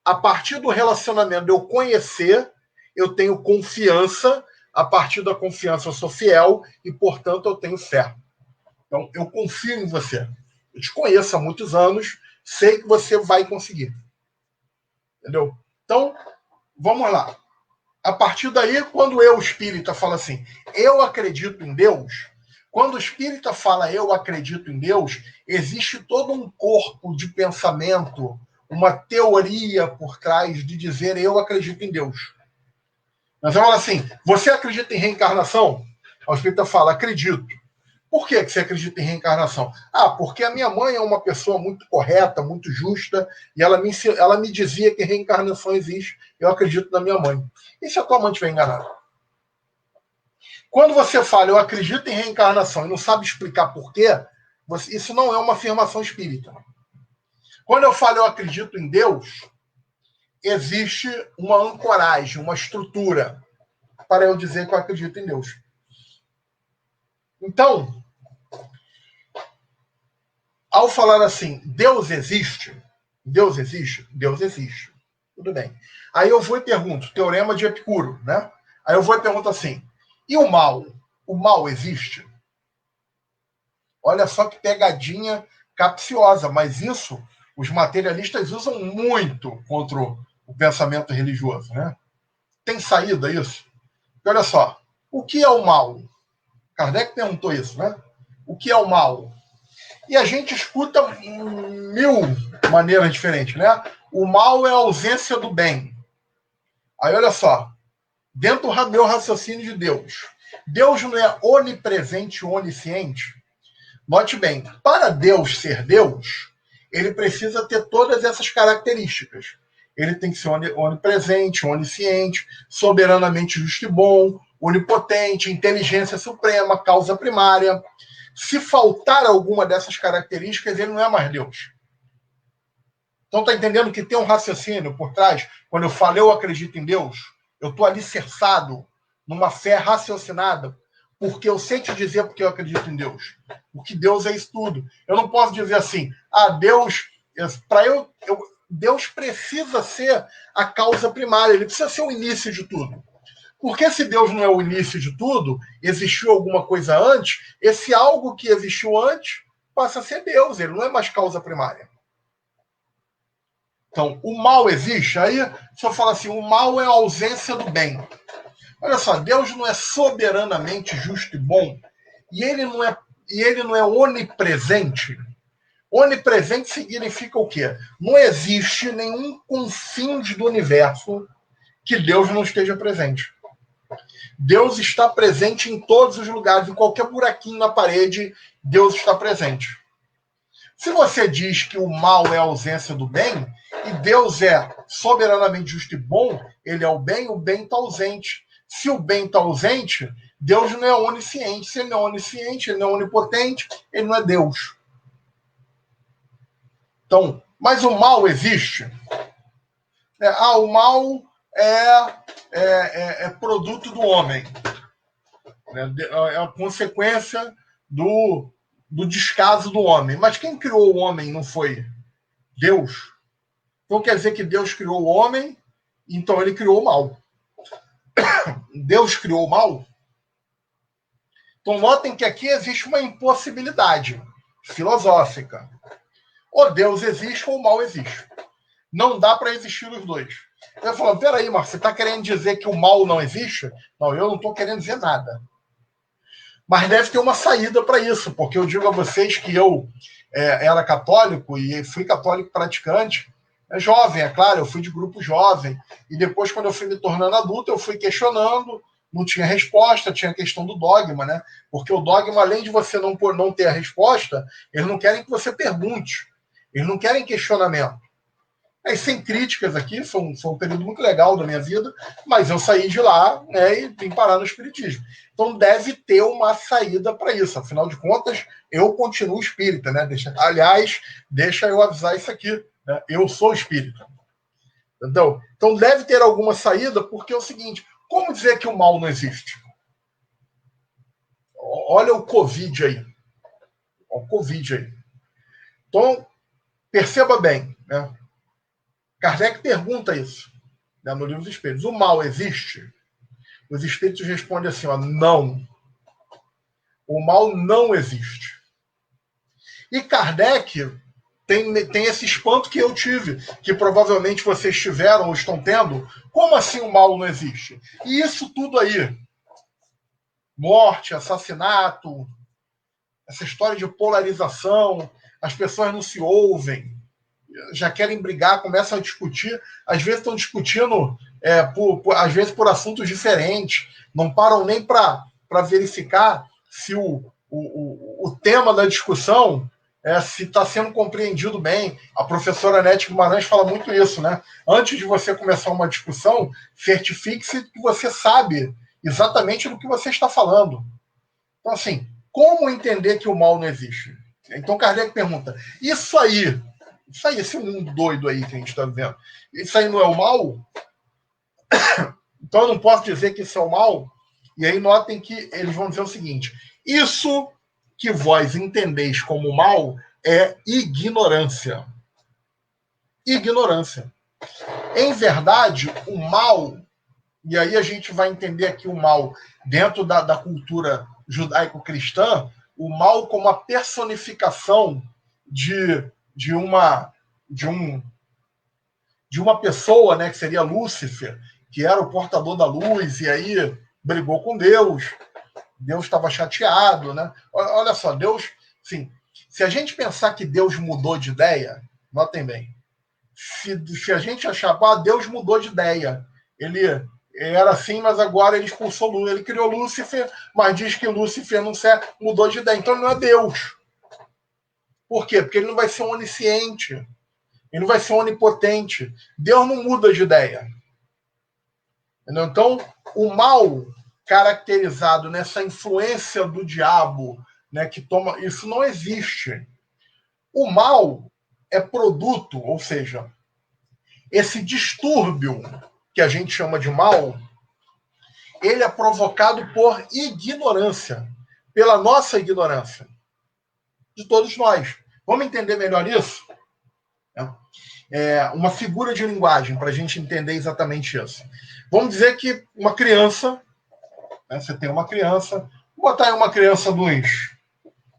A partir do relacionamento eu conhecer, eu tenho confiança. A partir da confiança eu sou fiel e, portanto, eu tenho fé. Então, eu confio em você. Eu te conheço há muitos anos, sei que você vai conseguir. Entendeu? Então, vamos lá. A partir daí, quando eu, espírita, falo assim, eu acredito em Deus, quando o espírita fala eu acredito em Deus, existe todo um corpo de pensamento, uma teoria por trás de dizer eu acredito em Deus. Nós vamos falar assim, você acredita em reencarnação? O espírita fala, acredito. Por que você acredita em reencarnação? Porque a minha mãe é uma pessoa muito correta, muito justa, e ela me dizia que reencarnação existe. Eu acredito na minha mãe. E se a tua mãe estiver enganada? Quando você fala, eu acredito em reencarnação, e não sabe explicar por quê, isso não é uma afirmação espírita. Quando eu falo, eu acredito em Deus, existe uma ancoragem, uma estrutura para eu dizer que eu acredito em Deus. Então, ao falar assim, Deus existe, Deus existe, Deus existe. Tudo bem. Aí eu vou e pergunto, Teorema de Epicuro, né? Aí eu vou e pergunto assim, e o mal? O mal existe? Olha só que pegadinha capciosa, mas isso os materialistas usam muito contra o pensamento religioso, né? Tem saída isso? Porque olha só, o que é o mal? Kardec perguntou isso, né? O que é o mal? E a gente escuta mil maneiras diferentes, né? O mal é a ausência do bem. Aí olha só, dentro do meu raciocínio de Deus, Deus não é onipresente, onisciente? Note bem, para Deus ser Deus, ele precisa ter todas essas características. Ele tem que ser onipresente, onisciente, soberanamente justo e bom, onipotente, inteligência suprema, causa primária. Se faltar alguma dessas características, ele não é mais Deus. Então está entendendo que tem um raciocínio por trás? Quando eu falo eu acredito em Deus, eu estou alicerçado numa fé raciocinada, porque eu sei te dizer porque eu acredito em Deus. Porque Deus é isso tudo. Eu não posso dizer assim, Deus, Deus precisa ser a causa primária, ele precisa ser o início de tudo. Porque se Deus não é o início de tudo, existiu alguma coisa antes, esse algo que existiu antes passa a ser Deus, ele não é mais causa primária. Então, o mal existe? Aí, se eu falar assim, o mal é a ausência do bem. Olha só, Deus não é soberanamente justo e bom, e ele não é onipresente. Onipresente significa o quê? Não existe nenhum confins do universo que Deus não esteja presente. Deus está presente em todos os lugares, em qualquer buraquinho na parede, Deus está presente. Se você diz que o mal é a ausência do bem, e Deus é soberanamente justo e bom, ele é o bem está ausente. Se o bem está ausente, Deus não é onisciente. Se ele não é onisciente, ele não é onipotente, ele não é Deus. Então, mas o mal existe? O mal é produto do homem. É a consequência do descaso do homem. Mas quem criou o homem não foi Deus? Então quer dizer que Deus criou o homem, então ele criou o mal. Deus criou o mal? Então notem que aqui existe uma impossibilidade filosófica. Ou Deus existe ou o mal existe. Não dá para existir os dois. Eu falo, peraí, Marcos, você está querendo dizer que o mal não existe? Não, eu não estou querendo dizer nada. Mas deve ter uma saída para isso, porque eu digo a vocês que eu era católico e fui católico praticante, jovem, é claro, eu fui de grupo jovem, e depois, quando eu fui me tornando adulto, eu fui questionando, não tinha resposta, tinha a questão do dogma, né? Porque o dogma, além de você não ter a resposta, eles não querem que você pergunte, eles não querem questionamento. Aí, sem críticas aqui, foi um período muito legal da minha vida, mas eu saí de lá, né, e vim parar no espiritismo. Então deve ter uma saída para isso. Afinal de contas, eu continuo espírita, né? Deixa eu avisar isso aqui, né? Eu sou espírita. Entendeu? Então deve ter alguma saída, porque é o seguinte, como dizer que o mal não existe? Olha o Covid aí. Olha o Covid aí. Então, perceba bem, né? Kardec pergunta isso, né, no livro dos Espíritos. O mal existe? Os Espíritos respondem assim, não. O mal não existe. E Kardec tem esse espanto que eu tive, que provavelmente vocês tiveram ou estão tendo. Como assim o mal não existe? E isso tudo aí, morte, assassinato, essa história de polarização, as pessoas não se ouvem, já querem brigar, começam a discutir, às vezes estão discutindo às vezes por assuntos diferentes, não param nem para verificar se o tema da discussão se está sendo compreendido bem. A professora Nete Guimarães fala muito isso, né? Antes de você começar uma discussão, certifique-se que você sabe exatamente do que você está falando. Então, assim, como entender que o mal não existe? Então, Kardec pergunta, isso aí, esse mundo doido aí que a gente está vivendo, isso aí não é o mal? Então eu não posso dizer que isso é o mal? E aí notem que eles vão dizer o seguinte, isso que vós entendeis como mal é ignorância. Ignorância. Em verdade, o mal, e aí a gente vai entender aqui o mal dentro da cultura judaico-cristã, o mal como a personificação de uma pessoa, né, que seria Lúcifer, que era o portador da luz, e aí brigou com Deus. Deus estava chateado, né? Olha só, Deus, sim. Se a gente pensar que Deus mudou de ideia, notem bem. Se a gente achar, Deus mudou de ideia, ele era assim, mas agora ele expulsou Lúcifer, ele criou Lúcifer, mas diz que Lúcifer não serve, mudou de ideia. Então ele não é Deus. Por quê? Porque ele não vai ser onisciente, ele não vai ser onipotente. Deus não muda de ideia. Entendeu? Então, o mal caracterizado nessa influência do diabo, né, que toma, isso não existe. O mal é produto, ou seja, esse distúrbio que a gente chama de mal, ele é provocado por ignorância, pela nossa ignorância, de todos nós. Vamos entender melhor isso? É uma figura de linguagem para a gente entender exatamente isso. Vamos dizer que uma criança, né, você tem uma criança, vou botar aí uma criança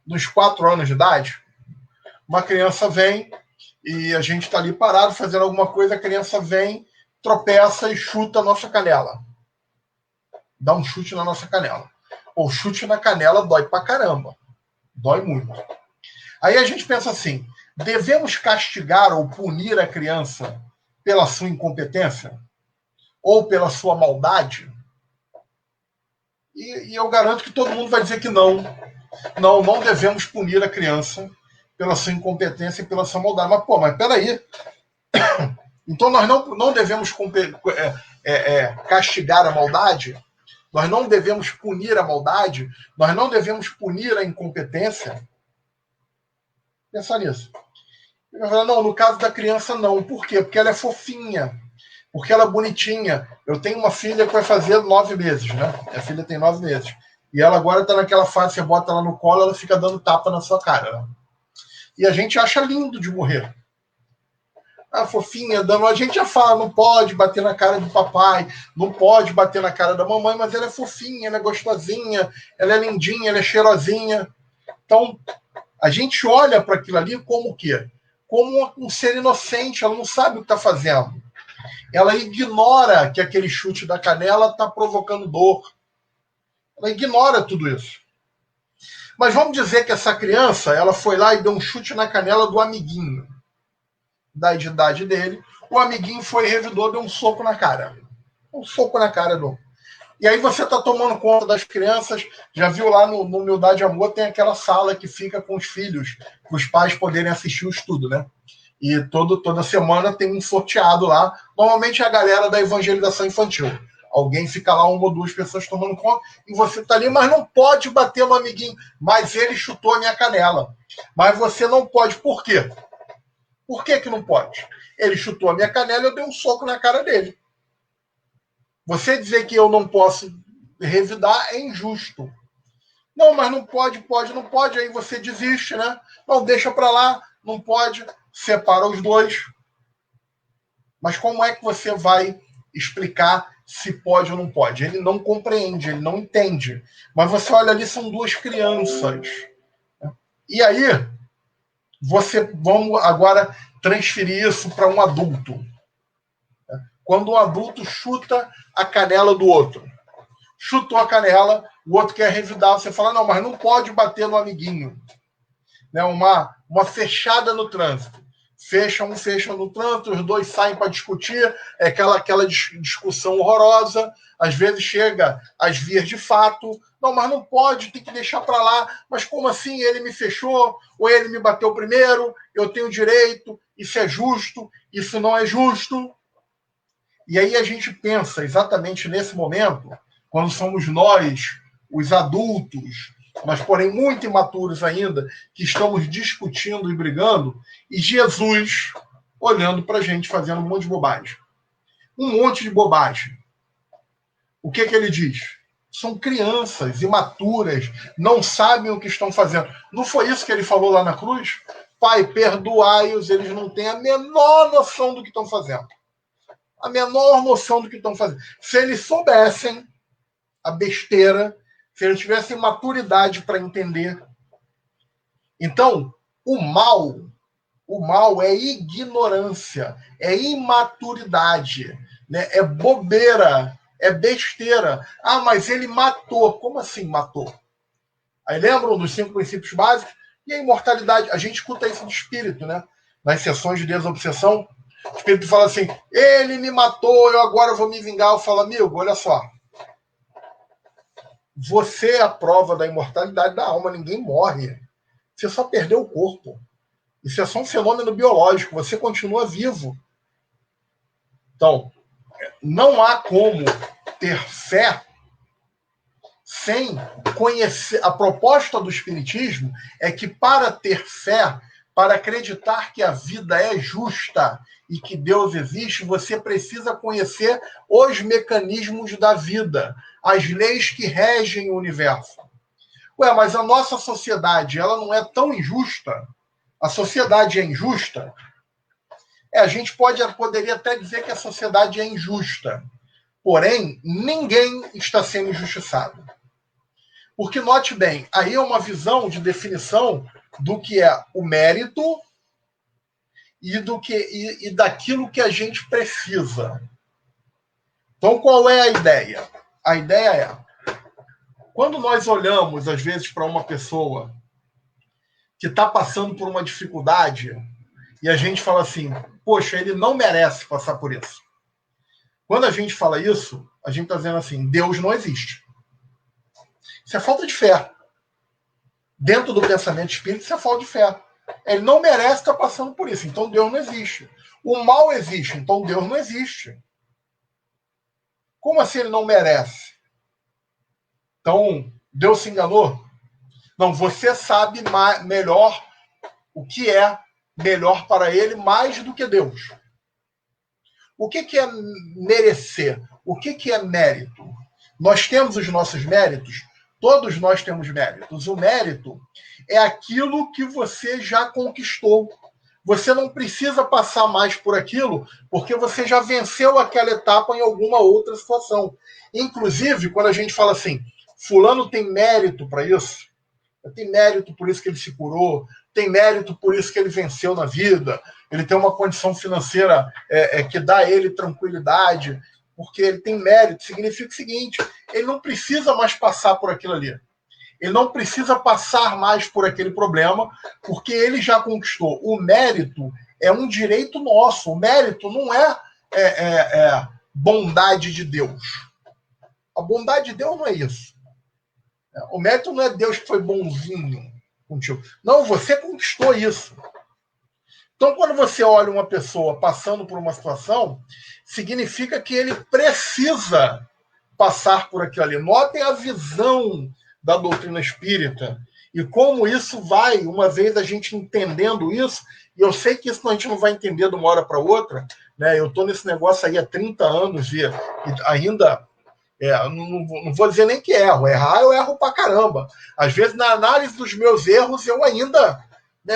dos 4 anos de idade, uma criança vem e a gente está ali parado fazendo alguma coisa, a criança vem, tropeça e chuta a nossa canela. Dá um chute na nossa canela. O chute na canela dói pra caramba. Dói muito. Aí a gente pensa assim, devemos castigar ou punir a criança pela sua incompetência? Ou pela sua maldade? E eu garanto que todo mundo vai dizer que não. Não devemos punir a criança pela sua incompetência e pela sua maldade. Mas peraí. Então nós não devemos castigar a maldade? Nós não devemos punir a maldade? Nós não devemos punir a incompetência? Pensar nisso. Ele vai falar, não, no caso da criança não. Por quê? Porque ela é fofinha. Porque ela é bonitinha. Eu tenho uma filha que vai fazer 9 meses, né? Minha filha tem 9 meses. E ela agora está naquela fase, você bota ela no colo, ela fica dando tapa na sua cara. Né? E a gente acha lindo de morrer. A fofinha, a gente já fala, não pode bater na cara do papai, não pode bater na cara da mamãe, mas ela é fofinha, ela é gostosinha, ela é lindinha, ela é cheirosinha. Então, a gente olha para aquilo ali como o quê? Como um ser inocente, ela não sabe o que está fazendo. Ela ignora que aquele chute da canela está provocando dor. Ela ignora tudo isso. Mas vamos dizer que essa criança, ela foi lá e deu um chute na canela do amiguinho da idade dele. O amiguinho foi e revidou, deu um soco na cara. Um soco na cara do. E aí você está tomando conta das crianças. Já viu lá no Humildade e Amor, tem aquela sala que fica com os filhos, para os pais poderem assistir o estudo, né? E toda semana tem um sorteado lá. Normalmente é a galera da evangelização infantil. Alguém fica lá, 1 ou 2 pessoas tomando conta, e você está ali, mas não pode bater no amiguinho. Mas ele chutou a minha canela. Mas você não pode. Por quê? Por que não pode? Ele chutou a minha canela e eu dei um soco na cara dele. Você dizer que eu não posso revidar é injusto. Não, mas não pode, não pode. Aí você desiste, né? Não, deixa para lá, não pode. Separa os dois. Mas como é que você vai explicar se pode ou não pode? Ele não compreende, ele não entende. Mas você olha ali, são 2 crianças. E aí, vamos agora transferir isso para um adulto. Quando um adulto chuta a canela do outro. Chutou a canela, o outro quer revidar. Você fala, não, mas não pode bater no amiguinho. Né? Uma fechada no trânsito. Fecha no trânsito, os 2 saem para discutir, é aquela discussão horrorosa, às vezes chega às vias de fato. Não, mas não pode, tem que deixar para lá. Mas como assim? Ele me fechou, ou ele me bateu primeiro, eu tenho direito, isso é justo, isso não é justo. E aí a gente pensa exatamente nesse momento, quando somos nós, os adultos, mas porém muito imaturos ainda, que estamos discutindo e brigando, e Jesus olhando para a gente, fazendo um monte de bobagem. Um monte de bobagem. O que ele diz? São crianças imaturas, não sabem o que estão fazendo. Não foi isso que ele falou lá na cruz? Pai, perdoai-os, eles não têm a menor noção do que estão fazendo. A menor noção do que estão fazendo. Se eles soubessem a besteira, se eles tivessem maturidade para entender. Então, o mal é ignorância, é imaturidade. né? É bobeira, é besteira. Ah, mas ele matou. Como assim matou? Aí lembram dos 5 princípios básicos? E a imortalidade. A gente escuta isso de espírito, né? Nas sessões de desobsessão. O espírito fala assim: ele me matou, eu agora vou me vingar. Eu falo, amigo, olha só. Você é a prova da imortalidade da alma. Ninguém morre. Você só perdeu o corpo. Isso é só um fenômeno biológico. Você continua vivo. Então, não há como ter fé sem conhecer. A proposta do Espiritismo é que para ter fé, para acreditar que a vida é justa e que Deus existe, você precisa conhecer os mecanismos da vida, as leis que regem o universo. Ué, mas a nossa sociedade, ela não é tão injusta? A sociedade é injusta? A gente poderia até dizer que a sociedade é injusta. Porém, ninguém está sendo injustiçado. Porque, note bem, aí é uma visão de definição do que é o mérito e daquilo que a gente precisa. Então, qual é a ideia? A ideia é, quando nós olhamos, às vezes, para uma pessoa que está passando por uma dificuldade e a gente fala assim, poxa, ele não merece passar por isso. Quando a gente fala isso, a gente está dizendo assim, Deus não existe. Isso é falta de fé. Dentro do pensamento espírita, isso é falta de fé. Ele não merece estar passando por isso, então Deus não existe. O mal existe, então Deus não existe. Como assim ele não merece? Então, Deus se enganou? Não, você sabe melhor o que é melhor para ele mais do que Deus. O que é merecer? O que é mérito? Nós temos os nossos méritos? Todos nós temos méritos. O mérito é aquilo que você já conquistou. Você não precisa passar mais por aquilo, porque você já venceu aquela etapa em alguma outra situação. Inclusive, quando a gente fala assim, fulano tem mérito para isso, tem mérito por isso que ele se curou, tem mérito por isso que ele venceu na vida, ele tem uma condição financeira que dá a ele tranquilidade, porque ele tem mérito, significa o seguinte, ele não precisa mais passar por aquilo ali. Ele não precisa passar mais por aquele problema, porque ele já conquistou. O mérito é um direito nosso. O mérito não é bondade de Deus. A bondade de Deus não é isso. O mérito não é Deus que foi bonzinho contigo. Não, você conquistou isso. Então, quando você olha uma pessoa passando por uma situação, significa que ele precisa passar por aquilo ali. Notem a visão da doutrina espírita e como isso vai, uma vez a gente entendendo isso, e eu sei que isso a gente não vai entender de uma hora para outra, né? Eu estou nesse negócio aí há 30 anos e ainda não vou dizer nem que erro. Errar, eu erro pra caramba. Às vezes, na análise dos meus erros, eu ainda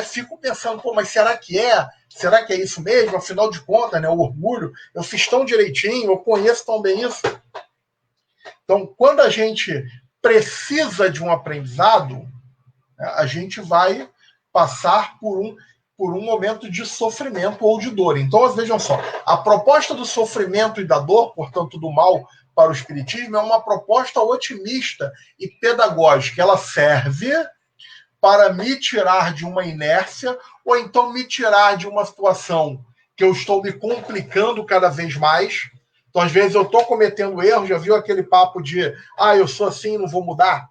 fico pensando, pô, mas será que é? Será que é isso mesmo? Afinal de contas, né, o orgulho, eu fiz tão direitinho, eu conheço tão bem isso. Então, quando a gente precisa de um aprendizado, a gente vai passar por um momento de sofrimento ou de dor. Então, vejam só, a proposta do sofrimento e da dor, portanto, do mal para o Espiritismo, é uma proposta otimista e pedagógica. Ela serve para me tirar de uma inércia ou então me tirar de uma situação que eu estou me complicando cada vez mais. Então, às vezes, eu estou cometendo erros. Já viu aquele papo de eu sou assim, não vou mudar?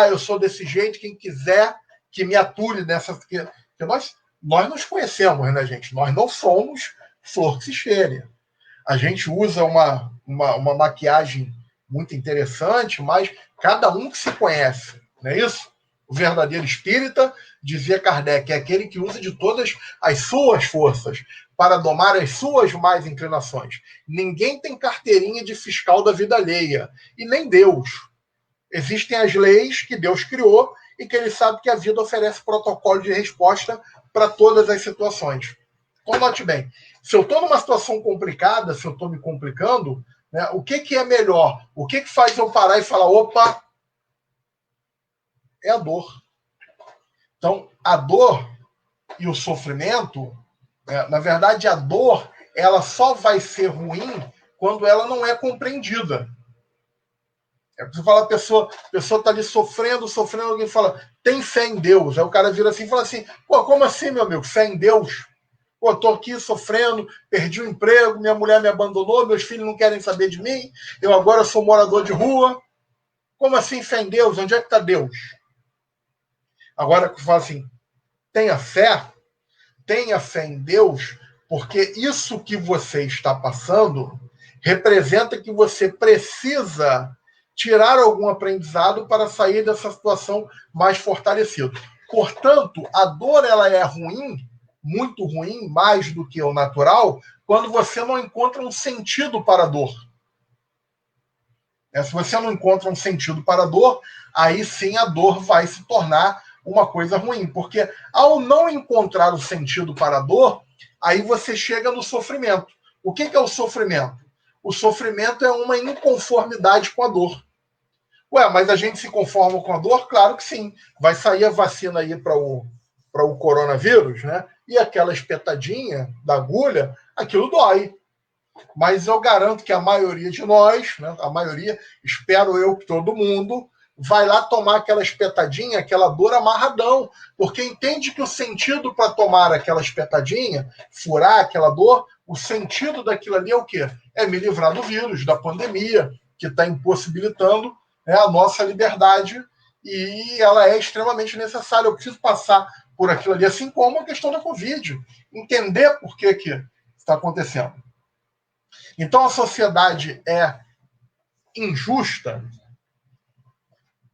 Eu sou desse jeito, quem quiser que me ature nessa... Porque nós nos conhecemos, né, gente? Nós não somos flor que se cheire. A gente usa uma maquiagem muito interessante, mas cada um que se conhece, não é isso? O verdadeiro espírita, dizia Kardec, é aquele que usa de todas as suas forças para domar as suas más inclinações. Ninguém tem carteirinha de fiscal da vida alheia, e nem Deus. Existem as leis que Deus criou e que ele sabe que a vida oferece protocolo de resposta para todas as situações. Então, note bem, se eu estou numa situação complicada, se eu estou me complicando, né, o que é melhor? O que faz eu parar e falar, opa, é a dor. Então, a dor e o sofrimento, na verdade, a dor ela só vai ser ruim quando ela não é compreendida. É você fala, a pessoa está ali sofrendo, alguém fala, tem fé em Deus. Aí o cara vira assim e fala assim, pô, como assim, meu amigo? Fé em Deus? Pô, estou aqui sofrendo, perdi o emprego, minha mulher me abandonou, meus filhos não querem saber de mim, eu agora sou morador de rua. Como assim fé em Deus? Onde é que está Deus? Agora que fala assim, tenha fé em Deus, porque isso que você está passando representa que você precisa tirar algum aprendizado para sair dessa situação mais fortalecido. Portanto, a dor ela é ruim, muito ruim, mais do que o natural, quando você não encontra um sentido para a dor. Se você não encontra um sentido para a dor, aí sim a dor vai se tornar uma coisa ruim, porque ao não encontrar o sentido para a dor, aí você chega no sofrimento. O que é o sofrimento? O sofrimento é uma inconformidade com a dor. Ué, mas a gente se conforma com a dor? Claro que sim. Vai sair a vacina aí para o coronavírus, né? E aquela espetadinha da agulha, aquilo dói. Mas eu garanto que a maioria de nós, né, a maioria, espero eu que todo mundo, vai lá tomar aquela espetadinha, aquela dor amarradão, porque entende que o sentido para tomar aquela espetadinha, furar aquela dor, o sentido daquilo ali é o quê? É me livrar do vírus, da pandemia, que está impossibilitando, né, a nossa liberdade, e ela é extremamente necessária. Eu preciso passar por aquilo ali, assim como a questão da Covid, entender por que está acontecendo. Então a sociedade é injusta.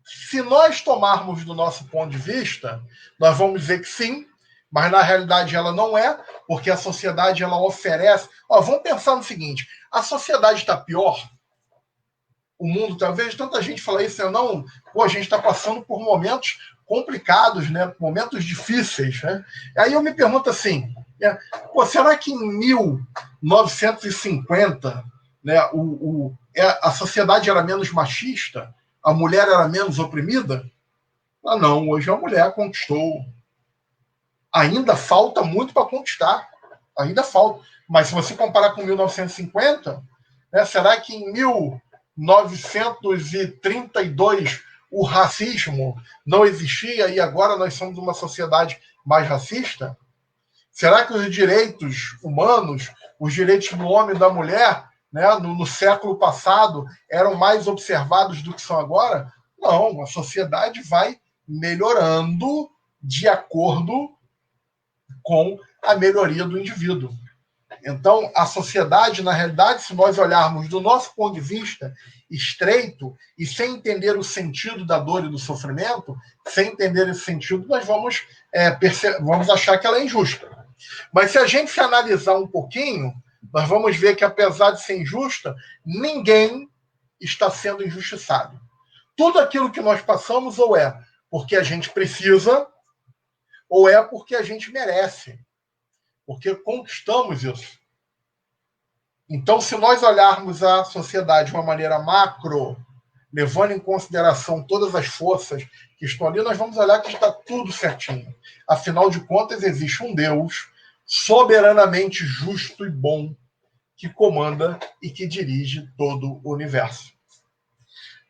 Se nós tomarmos do nosso ponto de vista, nós vamos dizer que sim, mas na realidade ela não é, porque a sociedade ela oferece. Vamos pensar no seguinte: a sociedade está pior. O mundo, talvez tanta gente fala isso, não, a gente está passando por momentos complicados, né? Momentos difíceis, né? Aí eu me pergunto assim, será que em 1950, né, a sociedade era menos machista? A mulher era menos oprimida? Não, hoje a mulher conquistou. Ainda falta muito para conquistar. Ainda falta. Mas se você comparar com 1950, né, será que em 1932 o racismo não existia e agora nós somos uma sociedade mais racista? Será que os direitos humanos, os direitos do homem e da mulher, né, no século passado, eram mais observados do que são agora? Não, a sociedade vai melhorando de acordo com a melhoria do indivíduo. Então, a sociedade, na realidade, se nós olharmos do nosso ponto de vista estreito e sem entender o sentido da dor e do sofrimento, sem entender esse sentido, nós vamos achar que ela é injusta. Mas se a gente se analisar um pouquinho, nós vamos ver que, apesar de ser injusta, ninguém está sendo injustiçado. Tudo aquilo que nós passamos ou é porque a gente precisa, ou é porque a gente merece. Porque conquistamos isso. Então, se nós olharmos a sociedade de uma maneira macro, levando em consideração todas as forças que estão ali, nós vamos olhar que está tudo certinho. Afinal de contas, existe um Deus soberanamente justo e bom que comanda e que dirige todo o universo.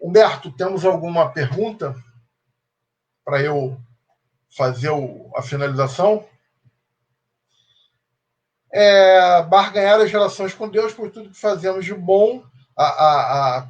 Humberto, temos alguma pergunta para eu fazer a finalização? Barganhar as relações com Deus por tudo que fazemos de bom. A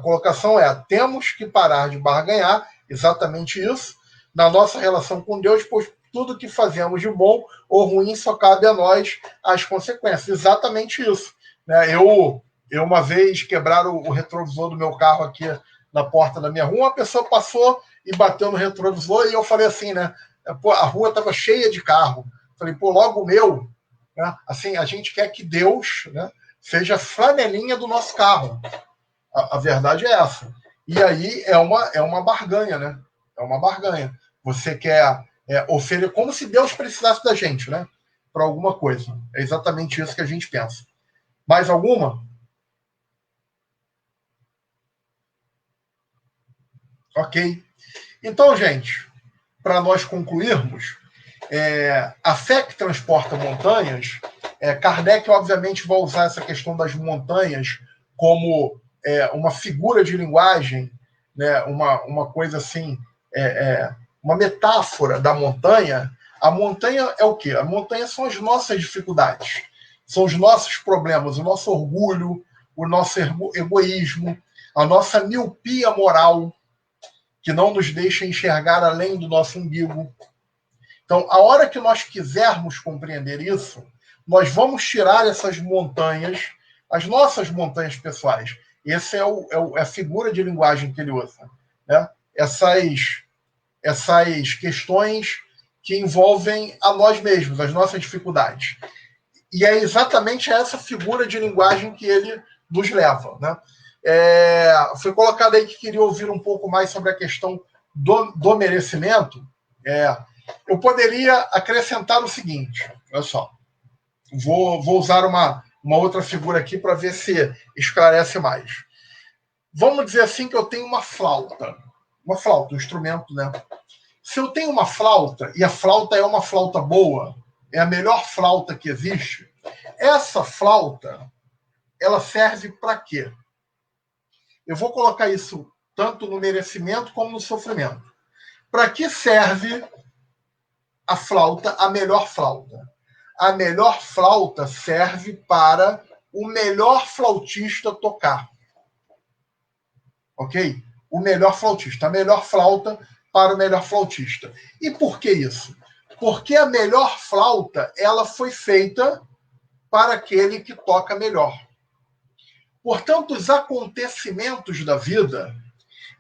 colocação é: temos que parar de barganhar, exatamente isso, na nossa relação com Deus, pois tudo que fazemos de bom ou ruim só cabe a nós as consequências. Exatamente isso. Né? Eu uma vez quebraram o retrovisor do meu carro aqui na porta da minha rua, uma pessoa passou e bateu no retrovisor e eu falei assim, né? A rua estava cheia de carro. Falei, logo o meu. Né? Assim, a gente quer que Deus, né, seja flanelinha do nosso carro. A verdade é essa. E aí é uma barganha, né? É uma barganha. Você quer oferecer como se Deus precisasse da gente, né? Para alguma coisa. É exatamente isso que a gente pensa. Mais alguma? Ok. Então, gente, para nós concluirmos, a fé que transporta montanhas, Kardec, obviamente, vai usar essa questão das montanhas como uma figura de linguagem, né, uma coisa assim, uma metáfora da montanha. A montanha é o quê? A montanha são as nossas dificuldades, são os nossos problemas, o nosso orgulho, o nosso egoísmo, a nossa miopia moral, que não nos deixa enxergar além do nosso umbigo. Então, a hora que nós quisermos compreender isso, nós vamos tirar essas montanhas, as nossas montanhas pessoais. Essa é a figura de linguagem que ele usa, né? Essas questões que envolvem a nós mesmos, as nossas dificuldades. E é exatamente essa figura de linguagem que ele nos leva, né? Foi colocado aí que queria ouvir um pouco mais sobre a questão do merecimento. Eu poderia acrescentar o seguinte, olha só, vou usar uma outra figura aqui para ver se esclarece mais. Vamos dizer assim que eu tenho uma flauta, um instrumento, né? Se eu tenho uma flauta, e a flauta é uma flauta boa, é a melhor flauta que existe, essa flauta, ela serve para quê? Eu vou colocar isso tanto no merecimento como no sofrimento. Para que serve a flauta, a melhor flauta? A melhor flauta serve para o melhor flautista tocar. Ok? O melhor flautista. A melhor flauta para o melhor flautista. E por que isso? Porque a melhor flauta, ela foi feita para aquele que toca melhor. Portanto, os acontecimentos da vida,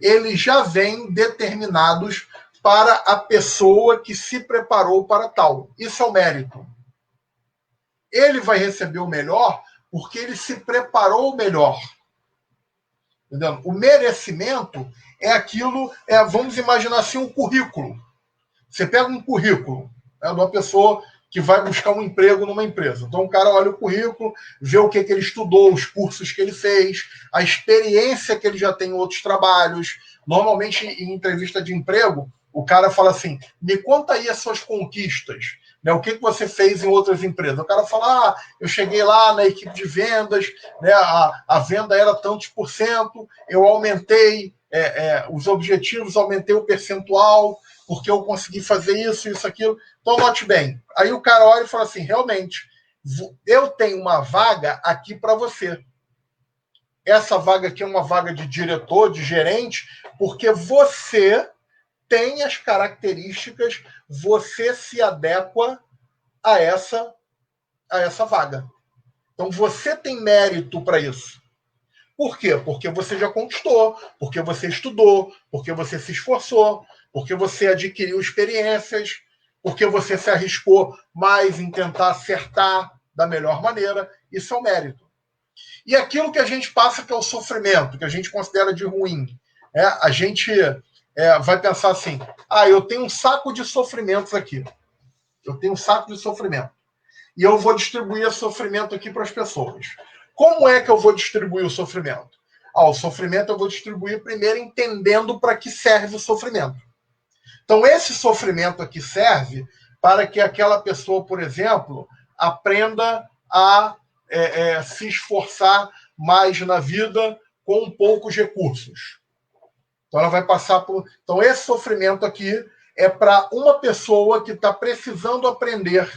eles já vêm determinados para a pessoa que se preparou para tal. Isso é o mérito. Ele vai receber o melhor porque ele se preparou melhor. Entendeu? O merecimento é aquilo, vamos imaginar assim, um currículo. Você pega um currículo, né, de uma pessoa que vai buscar um emprego numa empresa. Então o cara olha o currículo, vê o que ele estudou, os cursos que ele fez, a experiência que ele já tem em outros trabalhos. Normalmente, em entrevista de emprego, o cara fala assim, me conta aí as suas conquistas, né? O que você fez em outras empresas. O cara fala, eu cheguei lá na equipe de vendas, né? A venda era tantos %, eu aumentei os objetivos, aumentei o percentual, porque eu consegui fazer isso, aquilo. Então, note bem. Aí o cara olha e fala assim, realmente, eu tenho uma vaga aqui para você. Essa vaga aqui é uma vaga de diretor, de gerente, porque você tem as características, você se adequa a essa vaga. Então, você tem mérito para isso. Por quê? Porque você já conquistou, porque você estudou, porque você se esforçou, porque você adquiriu experiências, porque você se arriscou mais em tentar acertar da melhor maneira. Isso é o mérito. E aquilo que a gente passa, que é o sofrimento, que a gente considera de ruim, a gente vai pensar assim, eu tenho um saco de sofrimentos aqui. Eu tenho um saco de sofrimento. E eu vou distribuir esse sofrimento aqui para as pessoas. Como é que eu vou distribuir o sofrimento? O sofrimento eu vou distribuir primeiro entendendo para que serve o sofrimento. Então, esse sofrimento aqui serve para que aquela pessoa, por exemplo, aprenda a se esforçar mais na vida com poucos recursos. Então, ela vai passar por... Então, esse sofrimento aqui é para uma pessoa que está precisando aprender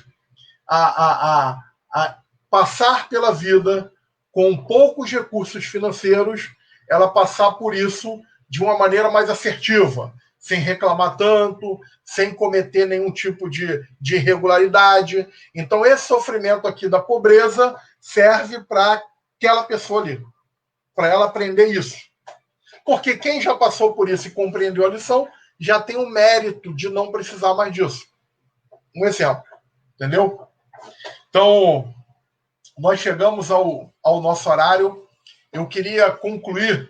a passar pela vida com poucos recursos financeiros, ela passar por isso de uma maneira mais assertiva, sem reclamar tanto, sem cometer nenhum tipo de irregularidade. Então, esse sofrimento aqui da pobreza serve para aquela pessoa ali, para ela aprender isso. Porque quem já passou por isso e compreendeu a lição, já tem o mérito de não precisar mais disso. Um exemplo, entendeu? Então, nós chegamos ao nosso horário. Eu queria concluir,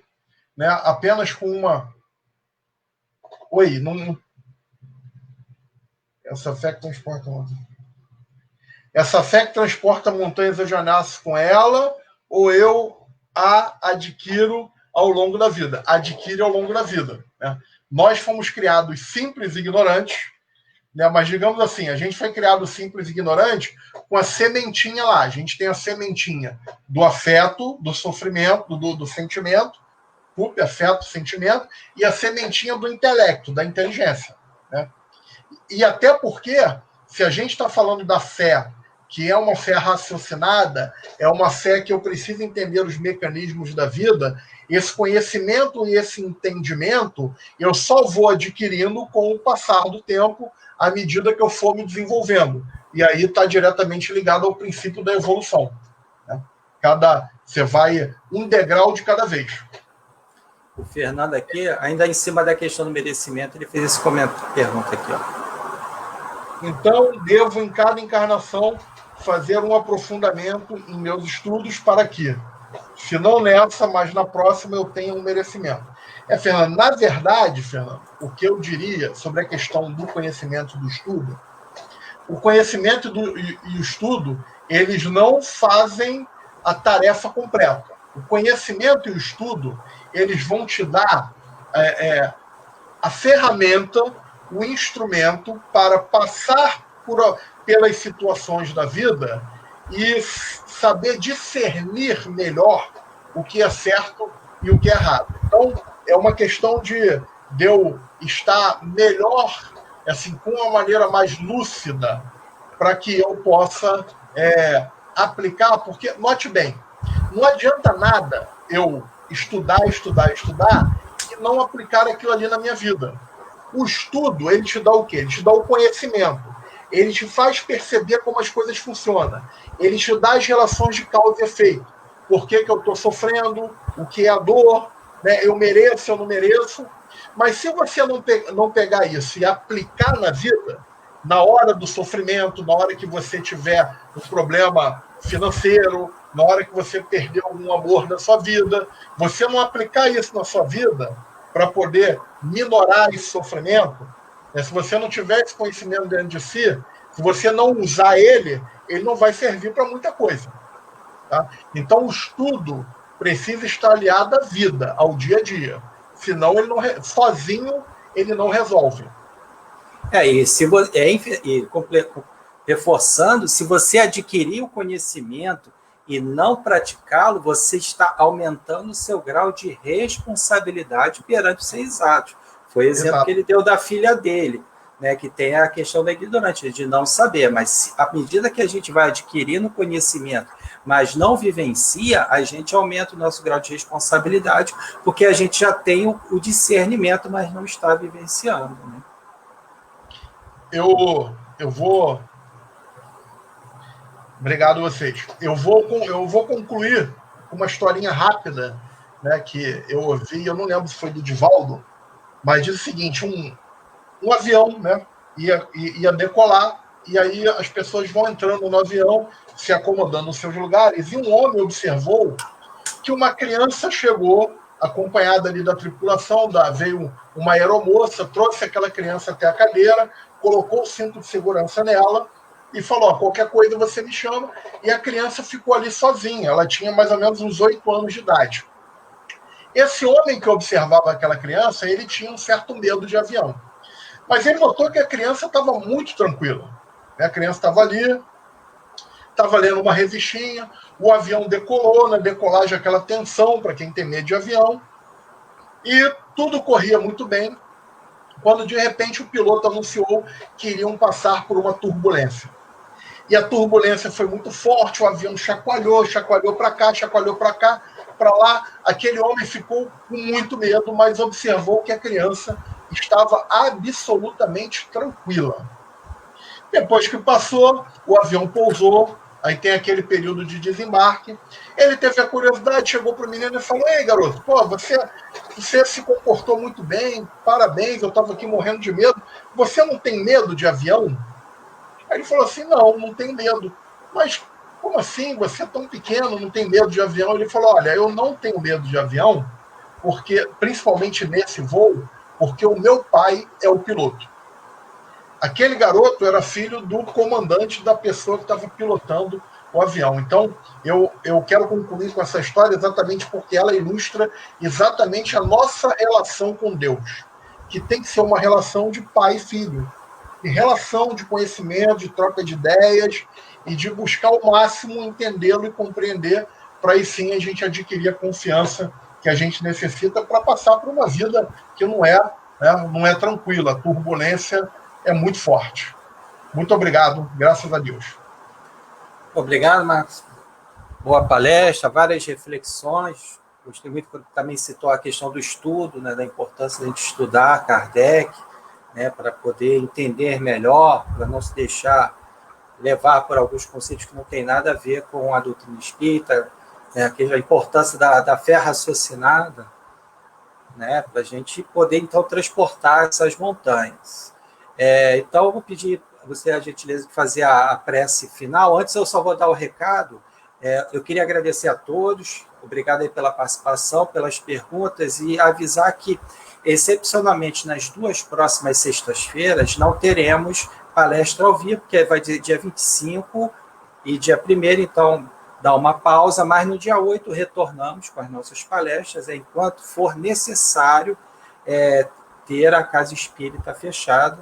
né, apenas com uma... Oi, não... Essa fé que transporta montanhas. Essa fé que transporta montanhas, eu já nasço com ela, ou eu a adquiro ao longo da vida? Adquire ao longo da vida, né? Nós fomos criados simples e ignorantes, né? Mas digamos assim, a gente foi criado simples e ignorante com a sementinha lá. A gente tem a sementinha do afeto, do sofrimento, do sentimento, afeto, sentimento, e a sementinha do intelecto, da inteligência, né? E até porque, se a gente está falando da fé, que é uma fé raciocinada, é uma fé que eu preciso entender os mecanismos da vida, esse conhecimento e esse entendimento eu só vou adquirindo com o passar do tempo, à medida que eu for me desenvolvendo. E aí está diretamente ligado ao princípio da evolução, né? Você vai um degrau de cada vez. O Fernando aqui, ainda em cima da questão do merecimento, ele fez esse pergunta aqui, ó. Então, devo, em cada encarnação, fazer um aprofundamento em meus estudos para que, se não nessa, mas na próxima, eu tenha um merecimento. Fernando, na verdade, Fernando, o que eu diria sobre a questão do conhecimento e do estudo, o conhecimento e o estudo, eles não fazem a tarefa completa. O conhecimento e o estudo, eles vão te dar a ferramenta, o instrumento para passar pelas situações da vida e saber discernir melhor o que é certo e o que é errado. Então, é uma questão de eu estar melhor, assim, com uma maneira mais lúcida, para que eu possa aplicar, porque, note bem, não adianta nada eu estudar e não aplicar aquilo ali na minha vida. O estudo, ele te dá o quê? Ele te dá o conhecimento. Ele te faz perceber como as coisas funcionam. Ele te dá as relações de causa e efeito. Por que eu estou sofrendo? O que é a dor? Né? Eu mereço, eu não mereço? Mas se você não pegar isso e aplicar na vida, na hora do sofrimento, na hora que você tiver um problema financeiro, na hora que você perdeu algum amor na sua vida, você não aplicar isso na sua vida para poder minorar esse sofrimento, né? Se você não tiver esse conhecimento dentro de si, se você não usar ele não vai servir para muita coisa. Tá? Então, o estudo precisa estar aliado à vida, ao dia a dia. Senão, sozinho, ele não resolve. Reforçando, se você adquirir o conhecimento e não praticá-lo, você está aumentando o seu grau de responsabilidade perante os seres atos. Foi o exemplo que ele deu da filha dele, né, que tem a questão da ignorância, de não saber. Mas à medida que a gente vai adquirindo conhecimento, mas não vivencia, a gente aumenta o nosso grau de responsabilidade, porque a gente já tem o discernimento, mas não está vivenciando. Né? Eu vou... Obrigado a vocês. Eu vou concluir com uma historinha rápida, né, que eu ouvi, eu não lembro se foi do Divaldo, mas diz o seguinte, um avião, né, ia decolar, e aí as pessoas vão entrando no avião, se acomodando nos seus lugares, e um homem observou que uma criança chegou, acompanhada ali da tripulação, veio uma aeromoça, trouxe aquela criança até a cadeira, colocou o cinto de segurança nela, e falou, qualquer coisa você me chama, e a criança ficou ali sozinha, ela tinha mais ou menos uns 8 anos de idade. Esse homem que observava aquela criança, ele tinha um certo medo de avião. Mas ele notou que a criança estava muito tranquila. A criança estava ali, estava lendo uma revistinha, o avião decolou, na decolagem aquela tensão para quem tem medo de avião, e tudo corria muito bem, quando de repente o piloto anunciou que iriam passar por uma turbulência. E a turbulência foi muito forte, o avião chacoalhou para cá, chacoalhou para cá, para lá. Aquele homem ficou com muito medo, mas observou que a criança estava absolutamente tranquila. Depois que passou, o avião pousou, aí tem aquele período de desembarque. Ele teve a curiosidade, chegou para o menino e falou, ei, garoto, você se comportou muito bem, parabéns, eu estava aqui morrendo de medo. Você não tem medo de avião? Aí ele falou assim, não tenho medo. Mas como assim? Você é tão pequeno, não tem medo de avião? Ele falou, olha, eu não tenho medo de avião, porque, principalmente nesse voo, porque o meu pai é o piloto. Aquele garoto era filho do comandante da pessoa que estava pilotando o avião. Então, eu quero concluir com essa história exatamente porque ela ilustra exatamente a nossa relação com Deus, que tem que ser uma relação de pai e filho. de relação, de conhecimento, de troca de ideias e de buscar ao máximo entendê-lo e compreender para aí sim a gente adquirir a confiança que a gente necessita para passar por uma vida que não é, né, não é tranquila. A turbulência é muito forte. Muito obrigado, graças a Deus. Obrigado, Marcos. Boa palestra, várias reflexões. Gostei muito quando também citou a questão do estudo, né, da importância de a gente estudar Kardec, né, para poder entender melhor, para não se deixar levar por alguns conceitos que não tem nada a ver com a doutrina espírita, né, a importância da fé raciocinada, né, para a gente poder, então, transportar essas montanhas. Então, eu vou pedir a você a gentileza de fazer a prece final. Antes, eu só vou dar o recado. Eu queria agradecer a todos, obrigado aí pela participação, pelas perguntas, e avisar que, excepcionalmente, nas 2 próximas sextas-feiras, não teremos palestra ao vivo, porque vai dia 25 e dia 1º, então dá uma pausa, mas no dia 8 retornamos com as nossas palestras, enquanto for necessário ter a Casa Espírita fechada,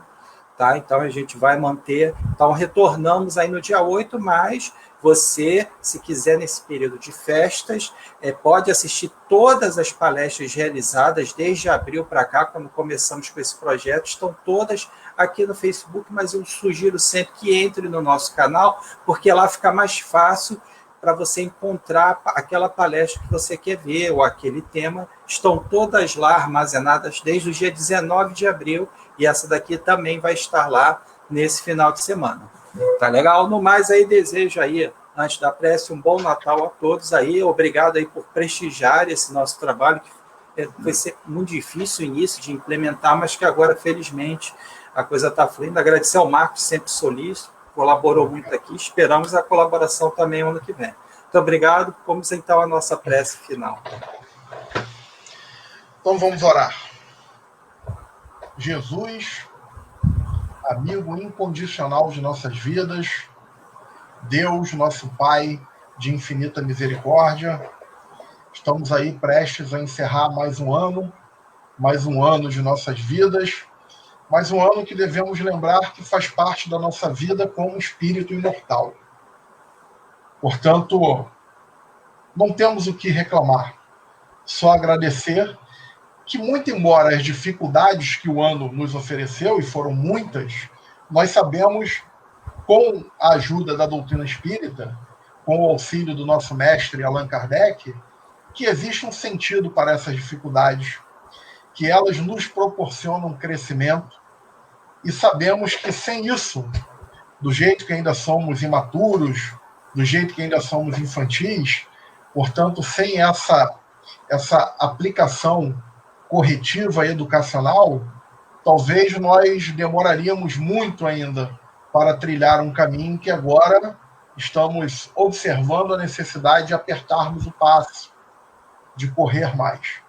tá? Então a gente vai manter, então retornamos aí no dia 8, mas você, se quiser, nesse período de festas, pode assistir todas as palestras realizadas desde abril para cá, quando começamos com esse projeto, estão todas aqui no Facebook, mas eu sugiro sempre que entre no nosso canal, porque lá fica mais fácil para você encontrar aquela palestra que você quer ver, ou aquele tema. Estão todas lá armazenadas desde o dia 19 de abril, e essa daqui também vai estar lá nesse final de semana. Tá legal? No mais, aí desejo aí, antes da prece, um bom Natal a todos aí. Obrigado aí por prestigiar esse nosso trabalho, que foi ser muito difícil o início de implementar, mas que agora, felizmente, a coisa está fluindo. Agradecer ao Marcos, sempre solícito, colaborou muito aqui. Esperamos a colaboração também ano que vem. Muito obrigado. Vamos então à nossa prece final. Então vamos orar. Jesus, amigo incondicional de nossas vidas, Deus, nosso Pai de infinita misericórdia, estamos aí prestes a encerrar mais um ano de nossas vidas, mais um ano que devemos lembrar que faz parte da nossa vida como espírito imortal. Portanto, não temos o que reclamar, só agradecer que, muito embora as dificuldades que o ano nos ofereceu, e foram muitas, nós sabemos, com a ajuda da doutrina espírita, com o auxílio do nosso mestre Allan Kardec, que existe um sentido para essas dificuldades, que elas nos proporcionam crescimento, e sabemos que sem isso, do jeito que ainda somos imaturos, do jeito que ainda somos infantis, portanto, sem essa aplicação corretiva e educacional, talvez nós demoraríamos muito ainda para trilhar um caminho que agora estamos observando a necessidade de apertarmos o passo, de correr mais.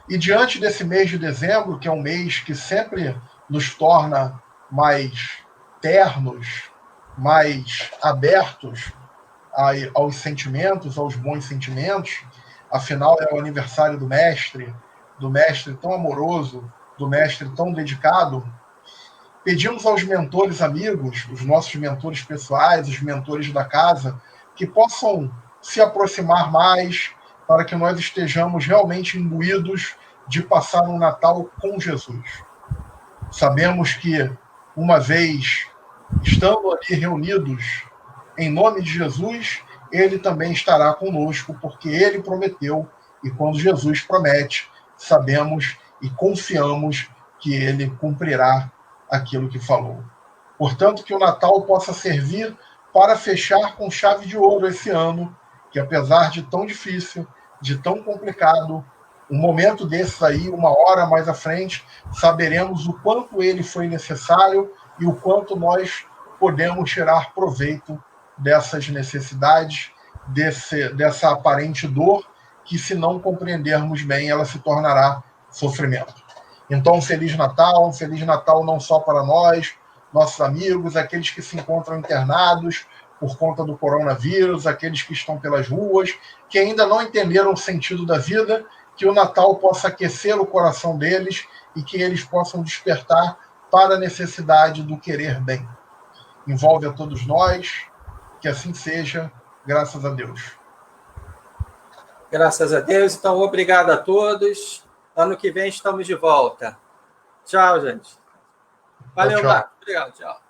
E diante desse mês de dezembro, que é um mês que sempre nos torna mais ternos, mais abertos aos sentimentos, aos bons sentimentos, afinal é o aniversário do mestre tão amoroso, do mestre tão dedicado, pedimos aos mentores amigos, os nossos mentores pessoais, os mentores da casa, que possam se aproximar mais para que nós estejamos realmente imbuídos de passar um Natal com Jesus. Sabemos que, uma vez estando ali reunidos em nome de Jesus, ele também estará conosco, porque ele prometeu, e quando Jesus promete, sabemos e confiamos que ele cumprirá aquilo que falou. Portanto, que o Natal possa servir para fechar com chave de ouro esse ano, que apesar de tão difícil, de tão complicado, um momento desse aí, uma hora mais à frente, saberemos o quanto ele foi necessário e o quanto nós podemos tirar proveito dessas necessidades, dessa aparente dor, que se não compreendermos bem, ela se tornará sofrimento. Então, um Feliz Natal não só para nós, nossos amigos, aqueles que se encontram internados por conta do coronavírus, aqueles que estão pelas ruas, que ainda não entenderam o sentido da vida, que o Natal possa aquecer o coração deles e que eles possam despertar para a necessidade do querer bem. Envolve a todos nós, que assim seja, graças a Deus. Graças a Deus. Então, obrigado a todos. Ano que vem estamos de volta. Tchau, gente. Valeu, Tchau. Marcos. Obrigado, tchau.